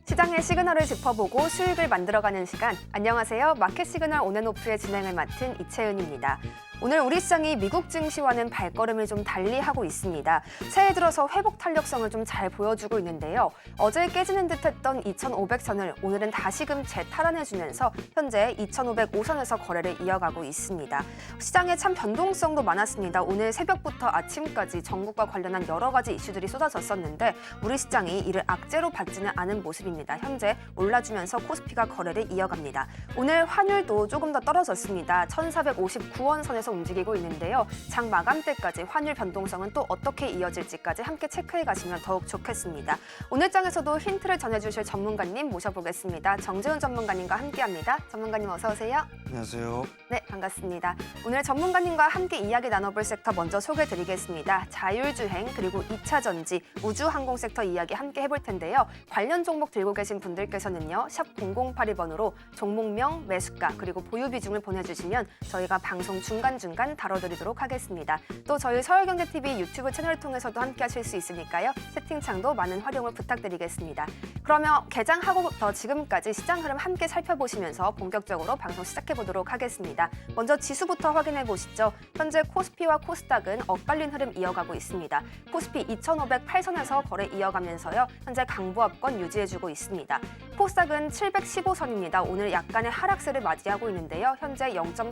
시장의 시그널을 짚어보고 수익을 만들어가는 시간. 안녕하세요. 마켓 시그널 온앤오프의 진행을 맡은 이채은입니다. 오늘 우리 시장이 미국 증시와는 발걸음을 좀 달리 하고 있습니다. 새해 들어서 회복 탄력성을 좀 잘 보여주고 있는데요. 어제 깨지는 듯했던 2,500선을 오늘은 다시금 재탈환해주면서 현재 2,505선에서 거래를 이어가고 있습니다. 시장에 참 변동성도 많았습니다. 오늘 새벽부터 아침까지 전국과 관련한 여러 가지 이슈들이 쏟아졌었는데 우리 시장이 이를 악재로 받지는 않은 모습입니다. 현재 올라주면서 코스피가 거래를 이어갑니다. 오늘 환율도 조금 더 떨어졌습니다. 1,459원 선에서 움직이고 있는데요. 장 마감 때까지 환율 변동성은 또 어떻게 이어질지까지 함께 체크해 가시면 더욱 좋겠습니다. 오늘 장에서도 힌트를 전해주실 전문가님 모셔보겠습니다. 정재훈 전문가님과 함께합니다. 전문가님 어서 오세요. 안녕하세요. 네, 반갑습니다. 오늘 전문가님과 함께 이야기 나눠볼 sek터 먼저 소개해드리겠습니다. 자율주행 그리고 2차 전지, 우주항공 섹터 이야기 함께 해볼 텐데요. 관련 종목 들고 계신 분들께서는요. 샵 0082번으로 종목명, 매수가 그리고 보유 비중을 보내주시면 저희가 방송 중간중간 다뤄드리도록 하겠습니다. 또 저희 서울경제TV 유튜브 채널을 통해서도 함께 하실 수 있으니까요. 채팅창도 많은 활용을 부탁드리겠습니다. 그러면 개장하고부터 지금까지 시장 흐름 함께 살펴보시면서 본격적으로 방송 시작해보도록 하겠습니다. 먼저 지수부터 확인해 보시죠. 현재 코스피와 코스닥은 엇갈린 흐름 이어가고 있습니다. 코스피 2,508선에서 거래 이어가면서요. 현재 강보합권 유지해주고 있습니다. 코스닥은 715선입니다. 오늘 약간의 하락세를 맞이하고 있는데요. 현재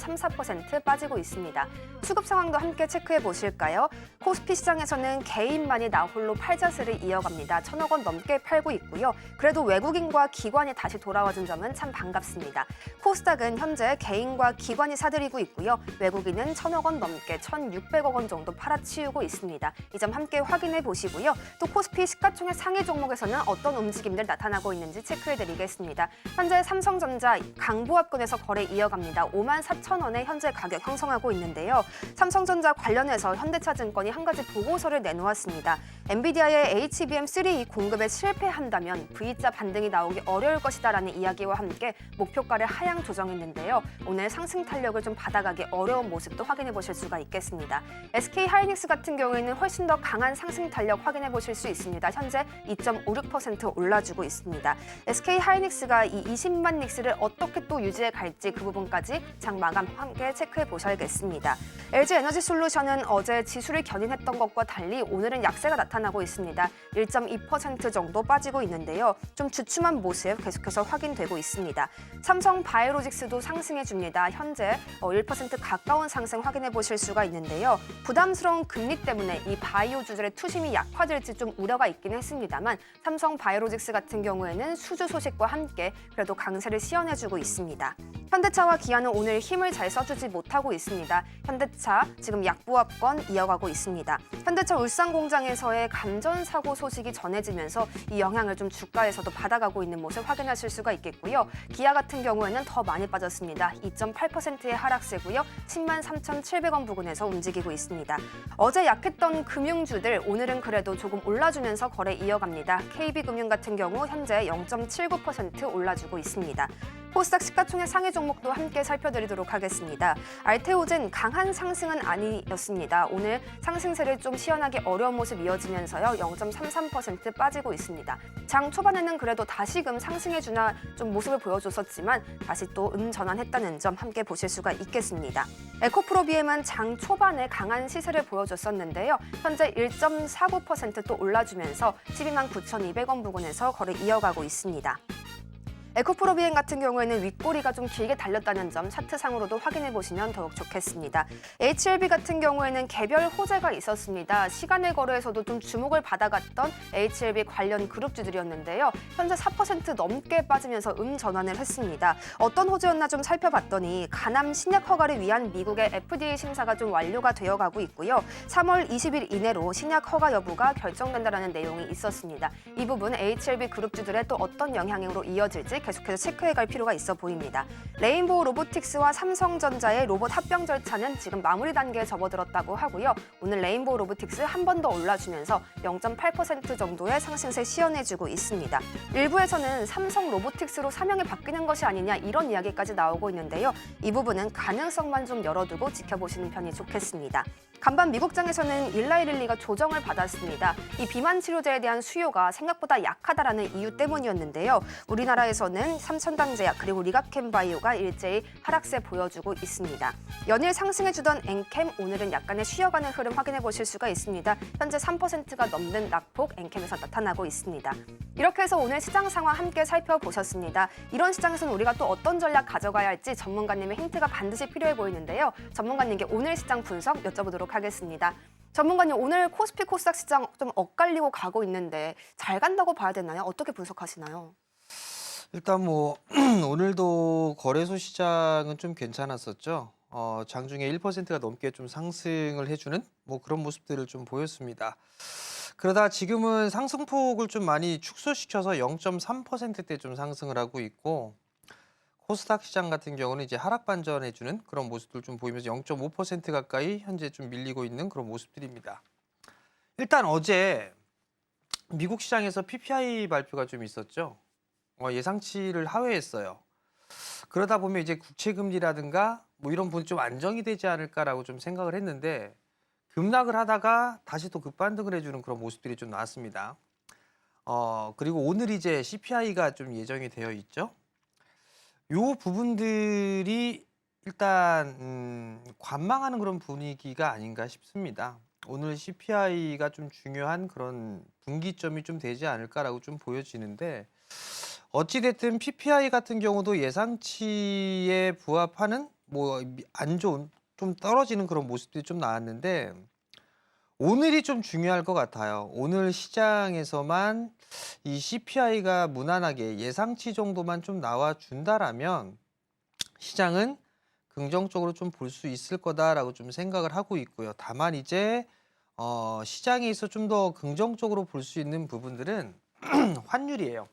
0.34% 빠지고 있습니다. 수급 상황도 함께 체크해 보실까요? 코스피 시장에서는 개인만이 나홀로 팔자세를 이어갑니다. 1,000억 원 넘게 팔고 있고요. 그래도 외국인과 기관이 다시 돌아와준 점은 참 반갑습니다. 코스닥은 현재 개인과 기관이 사들이고 있고요. 외국인은 1,000억 원 넘게 1,600억 원 정도 팔아치우고 있습니다. 이 점 함께 확인해 보시고요. 또 코스피 시가총액 상위 종목에서는 어떤 움직임들 나타나고 있는지 체크해드리겠습니다. 현재 삼성전자 강보합권에서 거래 이어갑니다. 54,000원에 현재 가격 형성하고 있는데요. 삼성전자 관련해서 현대차증권이 한 가지 보고서를 내놓았습니다. 엔비디아의 HBM3E 공급에 실패한다면 V자 반등이 나오기 어려울 것이다라는 이야기와 함께 목표가를 하향 조정했는데요. 오늘 상승 탄력을 좀 받아가기 어려운 모습도 확인해 보실 수가 있겠습니다. SK하이닉스 같은 경우에는 훨씬 더 강한 상승 탄력 확인해 보실 수 있습니다. 현재 2.56% 올라주고 있습니다. SK하이닉스가 이 20만 닉스를 어떻게 또 유지해 갈지 그 부분까지 장 마감 함께 체크해 보셔야겠습니다. LG에너지솔루션은 어제 지수를 견인했던 것과 달리 오늘은 약세가 나타나고 있습니다. 1.2% 정도 빠지고 있는데요. 좀 주춤한 모습 계속해서 확인되고 있습니다. 삼성바이오로직스도 상승해줍니다. 현재 1% 가까운 상승 확인해 보실 수가 있는데요. 부담스러운 금리 때문에 이 바이오주들의 투심이 약화될지 좀 우려가 있긴 했습니다만 삼성바이오로직스 같은 경우에는 수주 소식과 함께 그래도 강세를 시연해주고 있습니다. 현대차와 기아는 오늘 힘을 잘 써주지 못하고 있습니다. 현대차 지금 약보합권 이어가고 있습니다. 현대차 울산 공장에서의 감전 사고 소식이 전해지면서 이 영향을 좀 주가에서도 받아가고 있는 모습 확인하실 수가 있겠고요. 기아 같은 경우에는 더 많이 빠졌습니다. 2.8%의 하락세고요. 103,700원 부근에서 움직이고 있습니다. 어제 약했던 금융주들 오늘은 그래도 조금 올라주면서 거래 이어갑니다. KB금융 같은 경우 현재 0.79% 올라주고 있습니다. 코스닥 시가총액 상위 종목도 함께 살펴드리도록 하겠습니다. 알테오젠 강한 상승은 아니었습니다. 오늘 상승세를 좀 시연하기 어려운 모습 이어지면서요. 0.33% 빠지고 있습니다. 장 초반에는 그래도 다시금 상승해주나 좀 모습을 보여줬었지만 다시 또 전환했다는 점 함께 보실 수가 있겠습니다. 에코프로비엠은 장 초반에 강한 시세를 보여줬었는데요. 현재 1.49% 또 올라주면서 12만 9,200원 부근에서 거래 이어가고 있습니다. 에코프로비엠 같은 경우에는 윗꼬리가 좀 길게 달렸다는 점 차트상으로도 확인해 보시면 더욱 좋겠습니다. HLB 같은 경우에는 개별 호재가 있었습니다. 시간의 거래에서도 좀 주목을 받아갔던 HLB 관련 그룹주들이었는데요. 현재 4% 넘게 빠지면서 전환을 했습니다. 어떤 호재였나 좀 살펴봤더니 간암 신약 허가를 위한 미국의 FDA 심사가 좀 완료가 되어가고 있고요. 3월 20일 이내로 신약 허가 여부가 결정된다는 내용이 있었습니다. 이 부분 HLB 그룹주들의 또 어떤 영향으로 이어질지 계속해서 체크해갈 필요가 있어 보입니다. 레인보우 로보틱스와 삼성전자의 로봇 합병 절차는 지금 마무리 단계에 접어들었다고 하고요. 오늘 레인보우 로보틱스 한 번 더 올라주면서 0.8% 정도의 상승세 시연해주고 있습니다. 일부에서는 삼성 로보틱스로 사명이 바뀌는 것이 아니냐 이런 이야기까지 나오고 있는데요. 이 부분은 가능성만 좀 열어두고 지켜보시는 편이 좋겠습니다. 간밤 미국장에서는 일라이릴리가 조정을 받았습니다. 이 비만 치료제에 대한 수요가 생각보다 약하다라는 이유 때문이었는데요. 우리나라에서는 삼천당제약 그리고 리가캠바이오가 일제히 하락세 보여주고 있습니다. 연일 상승해주던 엔캠 오늘은 약간의 쉬어가는 흐름 확인해 보실 수가 있습니다. 현재 3%가 넘는 낙폭 엔캠에서 나타나고 있습니다. 이렇게 해서 오늘 시장 상황 함께 살펴보셨습니다. 이런 시장에서는 우리가 또 어떤 전략 가져가야 할지 전문가님의 힌트가 반드시 필요해 보이는데요. 전문가님께 오늘 시장 분석 여쭤보도록 하겠습니다. 전문가님, 오늘 코스피 코스닥 시장 좀 엇갈리고 가고 있는데 잘 간다고 봐야 되나요? 어떻게 분석하시나요? 일단 뭐 오늘도 거래소 시장은 좀 괜찮았었죠. 장중에 1%가 넘게 좀 상승을 해주는 뭐 그런 모습들을 좀 보였습니다. 그러다 지금은 상승폭을 좀 많이 축소시켜서 0.3%대 좀 상승을 하고 있고, 코스닥 시장 같은 경우는 이제 하락 반전해주는 그런 모습들 좀 보이면서 0.5% 가까이 현재 좀 밀리고 있는 그런 모습들입니다. 일단 어제 미국 시장에서 PPI 발표가 좀 있었죠. 예상치를 하회했어요. 그러다 보면 이제 국채 금리라든가 뭐 이런 부분 좀 안정이 되지 않을까라고 좀 생각을 했는데, 급락을 하다가 다시 또 급반등을 해주는 그런 모습들이 좀 나왔습니다. 그리고 오늘 이제 CPI가 좀 예정이 되어 있죠. 요 부분들이 일단 관망하는 그런 분위기가 아닌가 싶습니다. 오늘 CPI가 좀 중요한 그런 분기점이 좀 되지 않을까라고 좀 보여지는데, 어찌됐든 PPI 같은 경우도 예상치에 부합하는 뭐 안 좋은 좀 떨어지는 그런 모습들이 좀 나왔는데, 오늘이 좀 중요할 것 같아요. 오늘 시장에서만 이 CPI가 무난하게 예상치 정도만 좀 나와준다라면 시장은 긍정적으로 좀 볼 수 있을 거다라고 좀 생각을 하고 있고요. 다만 이제 시장에서 좀 더 긍정적으로 볼 수 있는 부분들은 환율이에요.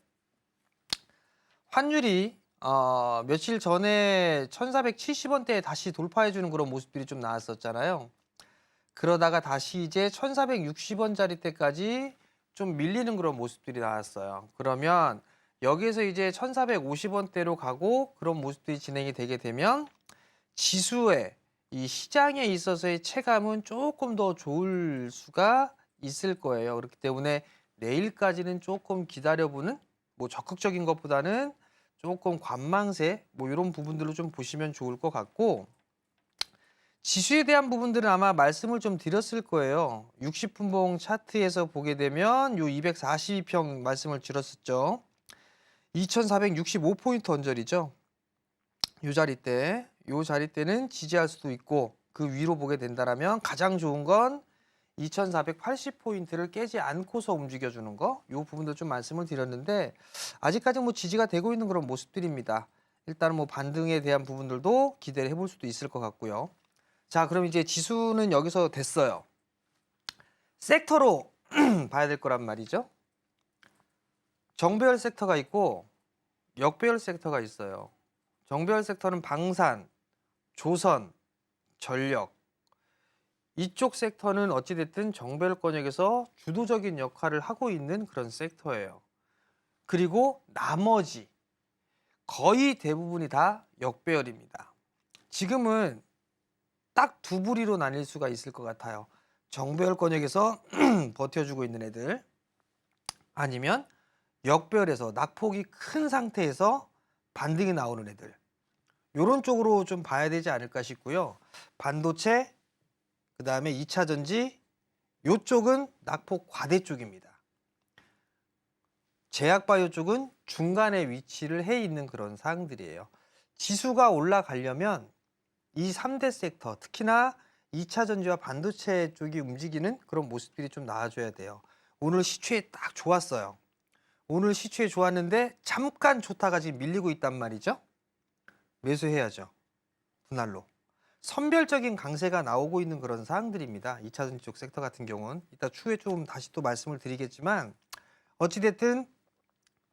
환율이 며칠 전에 1470원대에 다시 돌파해주는 그런 모습들이 좀 나왔었잖아요. 그러다가 다시 이제 1460원짜리 때까지 좀 밀리는 그런 모습들이 나왔어요. 그러면 여기에서 이제 1450원대로 가고 그런 모습들이 진행이 되게 되면 지수의 이 시장에 있어서의 체감은 조금 더 좋을 수가 있을 거예요. 그렇기 때문에 내일까지는 조금 기다려보는, 뭐 적극적인 것보다는 조금 관망세 뭐 이런 부분들로 좀 보시면 좋을 것 같고, 지수에 대한 부분들은 아마 말씀을 좀 드렸을 거예요. 60분봉 차트에서 보게 되면 요 242평 말씀을 드렸었죠. 2465포인트 언저리죠. 요 자리대는 지지할 수도 있고, 그 위로 보게 된다면 가장 좋은 건 2480포인트를 깨지 않고서 움직여주는 거, 요 부분도 좀 말씀을 드렸는데 아직까지 뭐 지지가 되고 있는 그런 모습들입니다. 일단은 뭐 반등에 대한 부분들도 기대를 해볼 수도 있을 것 같고요. 자, 그럼 이제 지수는 여기서 됐어요. 섹터로 봐야 될 거란 말이죠. 정배열 섹터가 있고 역배열 섹터가 있어요. 정배열 섹터는 방산, 조선, 전력. 이쪽 섹터는 어찌됐든 정배열 권역에서 주도적인 역할을 하고 있는 그런 섹터예요. 그리고 나머지 거의 대부분이 다 역배열입니다. 지금은 딱 두 부리로 나뉠 수가 있을 것 같아요. 정배열 권역에서 버텨주고 있는 애들, 아니면 역배열에서 낙폭이 큰 상태에서 반등이 나오는 애들, 이런 쪽으로 좀 봐야 되지 않을까 싶고요. 반도체, 그 다음에 2차 전지, 이쪽은 낙폭 과대 쪽입니다. 제약바이오 쪽은 중간에 위치를 해 있는 그런 사항들이에요. 지수가 올라가려면 이 3대 섹터, 특히나 2차 전지와 반도체 쪽이 움직이는 그런 모습들이 좀 나와줘야 돼요. 오늘 시초에 딱 좋았어요. 오늘 시초에 좋았는데 잠깐 좋다가 지금 밀리고 있단 말이죠. 매수해야죠. 분할로. 선별적인 강세가 나오고 있는 그런 사항들입니다. 2차 전지 쪽 섹터 같은 경우는 이따 추후에 좀 다시 또 말씀을 드리겠지만, 어찌됐든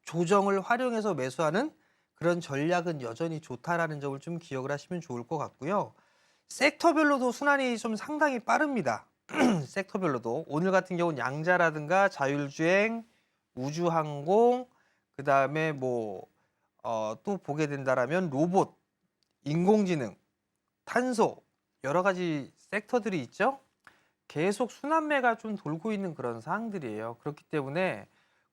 조정을 활용해서 매수하는 그런 전략은 여전히 좋다라는 점을 좀 기억을 하시면 좋을 것 같고요. 섹터별로도 순환이 좀 상당히 빠릅니다. 섹터별로도 오늘 같은 경우는 양자라든가 자율주행, 우주항공, 그 다음에 뭐 또 보게 된다라면 로봇, 인공지능, 탄소, 여러 가지 섹터들이 있죠. 계속 순환매가 좀 돌고 있는 그런 상황들이에요. 그렇기 때문에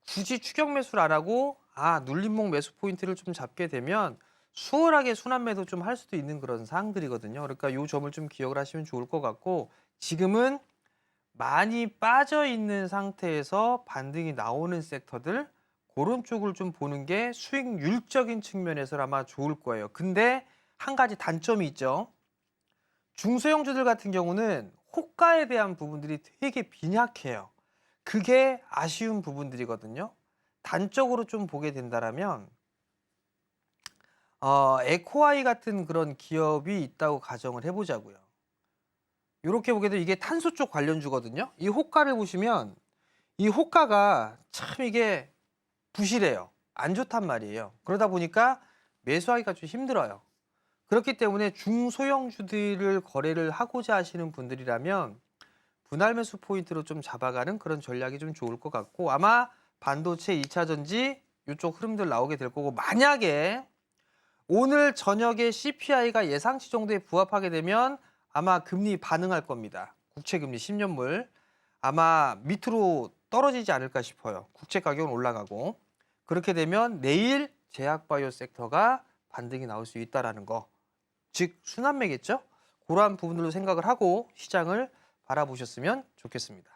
굳이 추격 매수를 안 하고 눌림목 매수 포인트를 좀 잡게 되면 수월하게 순환매도 좀 할 수도 있는 그런 상황들이거든요. 그러니까 이 점을 좀 기억을 하시면 좋을 것 같고 지금은 많이 빠져 있는 상태에서 반등이 나오는 섹터들 그런 쪽을 좀 보는 게 수익률적인 측면에서 아마 좋을 거예요. 근데 한 가지 단점이 있죠. 중소형주들 같은 경우는 호가에 대한 부분들이 되게 빈약해요. 그게 아쉬운 부분들이거든요. 단적으로 좀 보게 된다라면 에코아이 같은 그런 기업이 있다고 가정을 해보자고요. 이렇게 보게 되면 이게 탄소 쪽 관련주거든요. 이 호가를 보시면 이 호가가 참 이게 부실해요. 안 좋단 말이에요. 그러다 보니까 매수하기가 좀 힘들어요. 그렇기 때문에 중소형주들을 거래를 하고자 하시는 분들이라면 분할 매수 포인트로 좀 잡아가는 그런 전략이 좀 좋을 것 같고 아마 반도체 2차 전지 이쪽 흐름들 나오게 될 거고 만약에 오늘 저녁에 CPI가 예상치 정도에 부합하게 되면 아마 금리 반응할 겁니다. 국채금리 10년물 아마 밑으로 떨어지지 않을까 싶어요. 국채 가격은 올라가고 그렇게 되면 내일 제약바이오 섹터가 반등이 나올 수 있다는 거. 즉 순환매겠죠? 그러한 부분들로 생각을 하고 시장을 바라보셨으면 좋겠습니다.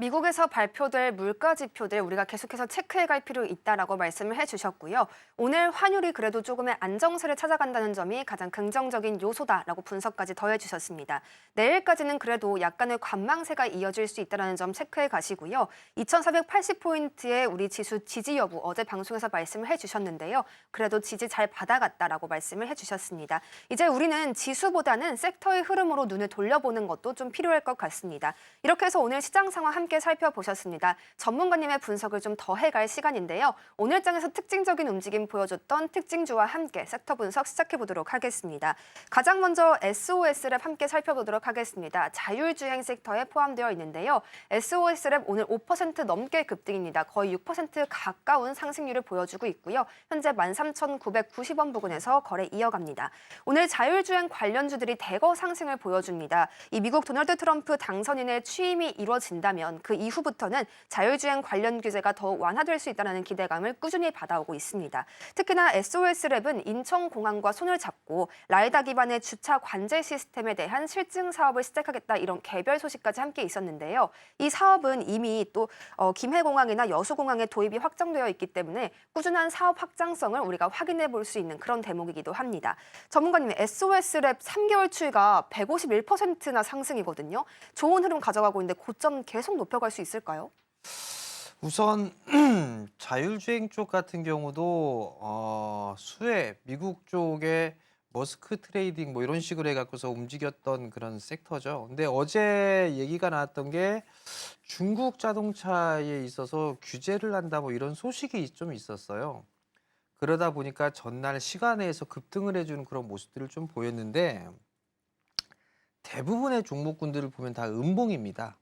미국에서 발표될 물가 지표들 우리가 계속해서 체크해갈 필요 있다라고 말씀을 해주셨고요. 오늘 환율이 그래도 조금의 안정세를 찾아간다는 점이 가장 긍정적인 요소다라고 분석까지 더해주셨습니다. 내일까지는 그래도 약간의 관망세가 이어질 수 있다는 점 체크해 가시고요. 2480포인트의 우리 지수 지지 여부 어제 방송에서 말씀을 해주셨는데요. 그래도 지지 잘 받아갔다라고 말씀을 해주셨습니다. 이제 우리는 지수보다는 섹터의 흐름으로 눈을 돌려보는 것도 좀 필요할 것 같습니다. 이렇게 해서 오늘 시장 상황 함께 살펴보셨습니다. 전문가님의 분석을 좀 더해갈 시간인데요. 오늘 장에서 특징적인 움직임 보여줬던 특징주와 함께 섹터 분석 시작해보도록 하겠습니다. 가장 먼저 SOS랩 함께 살펴보도록 하겠습니다. 자율주행 섹터에 포함되어 있는데요. SOS랩 오늘 5% 넘게 급등입니다. 거의 6% 가까운 상승률을 보여주고 있고요. 현재 13,990원 부근에서 거래 이어갑니다. 오늘 자율주행 관련주들이 대거 상승을 보여줍니다. 이 미국 도널드 트럼프 당선인의 취임이 이루어진다면 그 이후부터는 자율주행 관련 규제가 더 완화될 수 있다는 기대감을 꾸준히 받아오고 있습니다. 특히나 SOS랩은 인천공항과 손을 잡고 라이다 기반의 주차 관제 시스템에 대한 실증 사업을 시작하겠다 이런 개별 소식까지 함께 있었는데요. 이 사업은 이미 또 김해공항이나 여수공항에 도입이 확정되어 있기 때문에 꾸준한 사업 확장성을 우리가 확인해 볼 수 있는 그런 대목이기도 합니다. 전문가님, SOS랩 3개월 추이가 151%나 상승이거든요. 좋은 흐름 가져가고 있는데 고점 계속 높여갈 수 있을까요? 우선 자율주행 쪽 같은 경우도 수혜 미국 쪽에 머스크 트레이딩 뭐 이런 식으로 해갖고서 움직였던 그런 섹터죠. 근데 어제 얘기가 나왔던 게 중국 자동차에 있어서 규제를 한다 뭐 이런 소식이 좀 있었어요. 그러다 보니까 전날 시간에서 급등을 해주는 그런 모습들을 좀 보였는데 대부분의 종목군들을 보면 다 음봉입니다.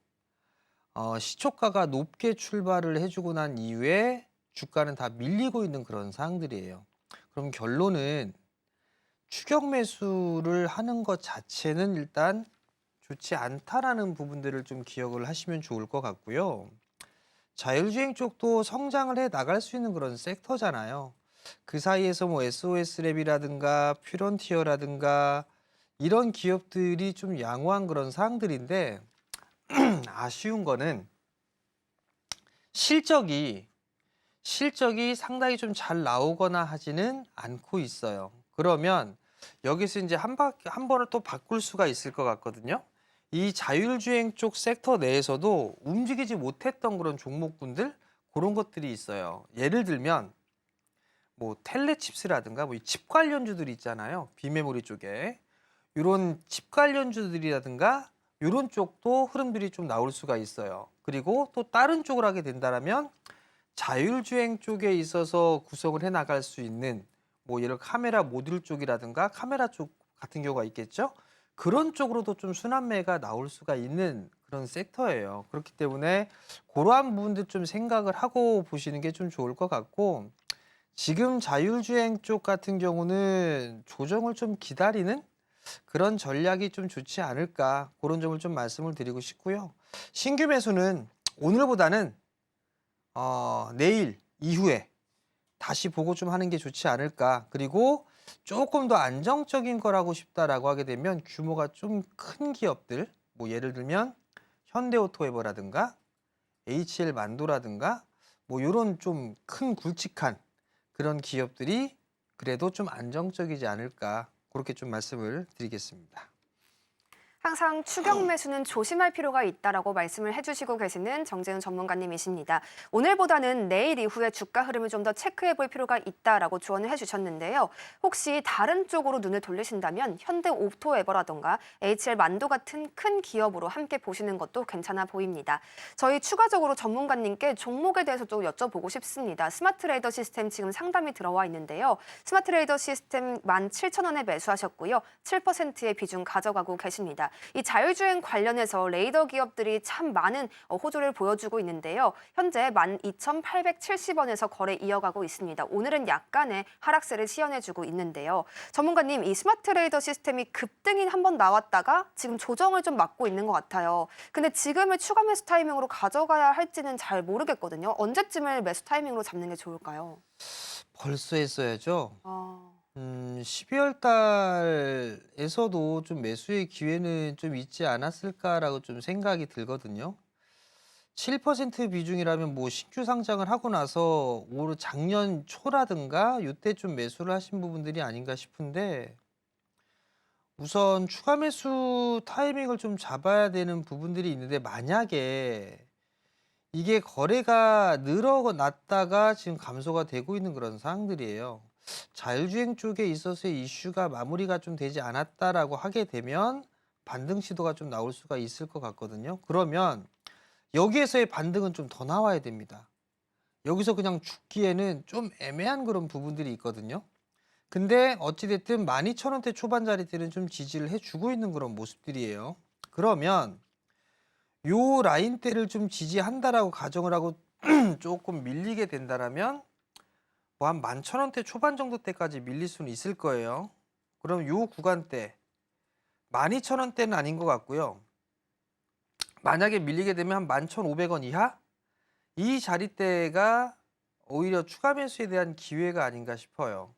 시초가가 높게 출발을 해주고 난 이후에 주가는 다 밀리고 있는 그런 상황들이에요. 그럼 결론은 추격 매수를 하는 것 자체는 일단 좋지 않다라는 부분들을 좀 기억을 하시면 좋을 것 같고요. 자율주행 쪽도 성장을 해 나갈 수 있는 그런 섹터잖아요. 그 사이에서 뭐 SOS랩이라든가 퓨런티어라든가 이런 기업들이 좀 양호한 그런 상황들인데 아쉬운 거는 실적이 상당히 좀 잘 나오거나 하지는 않고 있어요. 그러면 여기서 이제 한 번을 또 바꿀 수가 있을 것 같거든요. 이 자율주행 쪽 섹터 내에서도 움직이지 못했던 그런 종목군들 그런 것들이 있어요. 예를 들면 뭐 텔레칩스라든가 뭐 이 칩 관련주들이 있잖아요. 비메모리 쪽에 이런 칩 관련주들이라든가 이런 쪽도 흐름들이 좀 나올 수가 있어요. 그리고 또 다른 쪽을 하게 된다면 자율주행 쪽에 있어서 구성을 해 나갈 수 있는 뭐 예를 카메라 모듈 쪽이라든가 카메라 쪽 같은 경우가 있겠죠. 그런 쪽으로도 좀 순환매가 나올 수가 있는 그런 섹터예요. 그렇기 때문에 그러한 부분들 좀 생각을 하고 보시는 게 좀 좋을 것 같고 지금 자율주행 쪽 같은 경우는 조정을 좀 기다리는 그런 전략이 좀 좋지 않을까 그런 점을 좀 말씀을 드리고 싶고요. 신규 매수는 오늘보다는 내일 이후에 다시 보고 좀 하는 게 좋지 않을까. 그리고 조금 더 안정적인 거라고 싶다라고 하게 되면 규모가 좀 큰 기업들, 뭐 예를 들면 현대오토에버라든가 HL만도라든가 뭐 이런 좀 큰 굵직한 그런 기업들이 그래도 좀 안정적이지 않을까 그렇게 좀 말씀을 드리겠습니다. 항상 추격 매수는 조심할 필요가 있다라고 말씀을 해주시고 계시는 정재훈 전문가님이십니다. 오늘보다는 내일 이후에 주가 흐름을 좀 더 체크해 볼 필요가 있다라고 조언을 해주셨는데요. 혹시 다른 쪽으로 눈을 돌리신다면 현대오토에버라던가 HL만도 같은 큰 기업으로 함께 보시는 것도 괜찮아 보입니다. 저희 추가적으로 전문가님께 종목에 대해서 좀 여쭤보고 싶습니다. 스마트레이더 시스템 지금 상담이 들어와 있는데요. 스마트레이더 시스템 17,000원에 매수하셨고요. 7%의 비중 가져가고 계십니다. 이 자율주행 관련해서 레이더 기업들이 참 많은 호조를 보여주고 있는데요. 현재 12,870원에서 거래 이어가고 있습니다. 오늘은 약간의 하락세를 시연해주고 있는데요. 전문가님, 이 스마트 레이더 시스템이 급등이 한번 나왔다가 지금 조정을 좀 맞고 있는 것 같아요. 근데 지금을 추가 매수 타이밍으로 가져가야 할지는 잘 모르겠거든요. 언제쯤을 매수 타이밍으로 잡는 게 좋을까요? 벌써 했어야죠. 아... 12월 달에서도 좀 매수의 기회는 좀 있지 않았을까라고 좀 생각이 들거든요. 7% 비중이라면 뭐 신규 상장을 하고 나서 올 작년 초라든가 이때 좀 매수를 하신 부분들이 아닌가 싶은데 우선 추가 매수 타이밍을 좀 잡아야 되는 부분들이 있는데 만약에 이게 거래가 늘어났다가 지금 감소가 되고 있는 그런 상황들이에요. 자율주행 쪽에 있어서의 이슈가 마무리가 좀 되지 않았다라고 하게 되면 반등 시도가 좀 나올 수가 있을 것 같거든요. 그러면 여기에서의 반등은 좀 더 나와야 됩니다. 여기서 그냥 죽기에는 좀 애매한 그런 부분들이 있거든요. 근데 어찌됐든 12,000원대 초반 자리들은 좀 지지를 해주고 있는 그런 모습들이에요. 그러면 요 라인대를 좀 지지한다라고 가정을 하고 조금 밀리게 된다라면 뭐 한 11,000원대 초반 정도 때까지 밀릴 수는 있을 거예요. 그럼 요 구간대 12,000원대는 아닌 것 같고요. 만약에 밀리게 되면 한 11,500원 이하? 이 자리대가 오히려 추가 매수에 대한 기회가 아닌가 싶어요.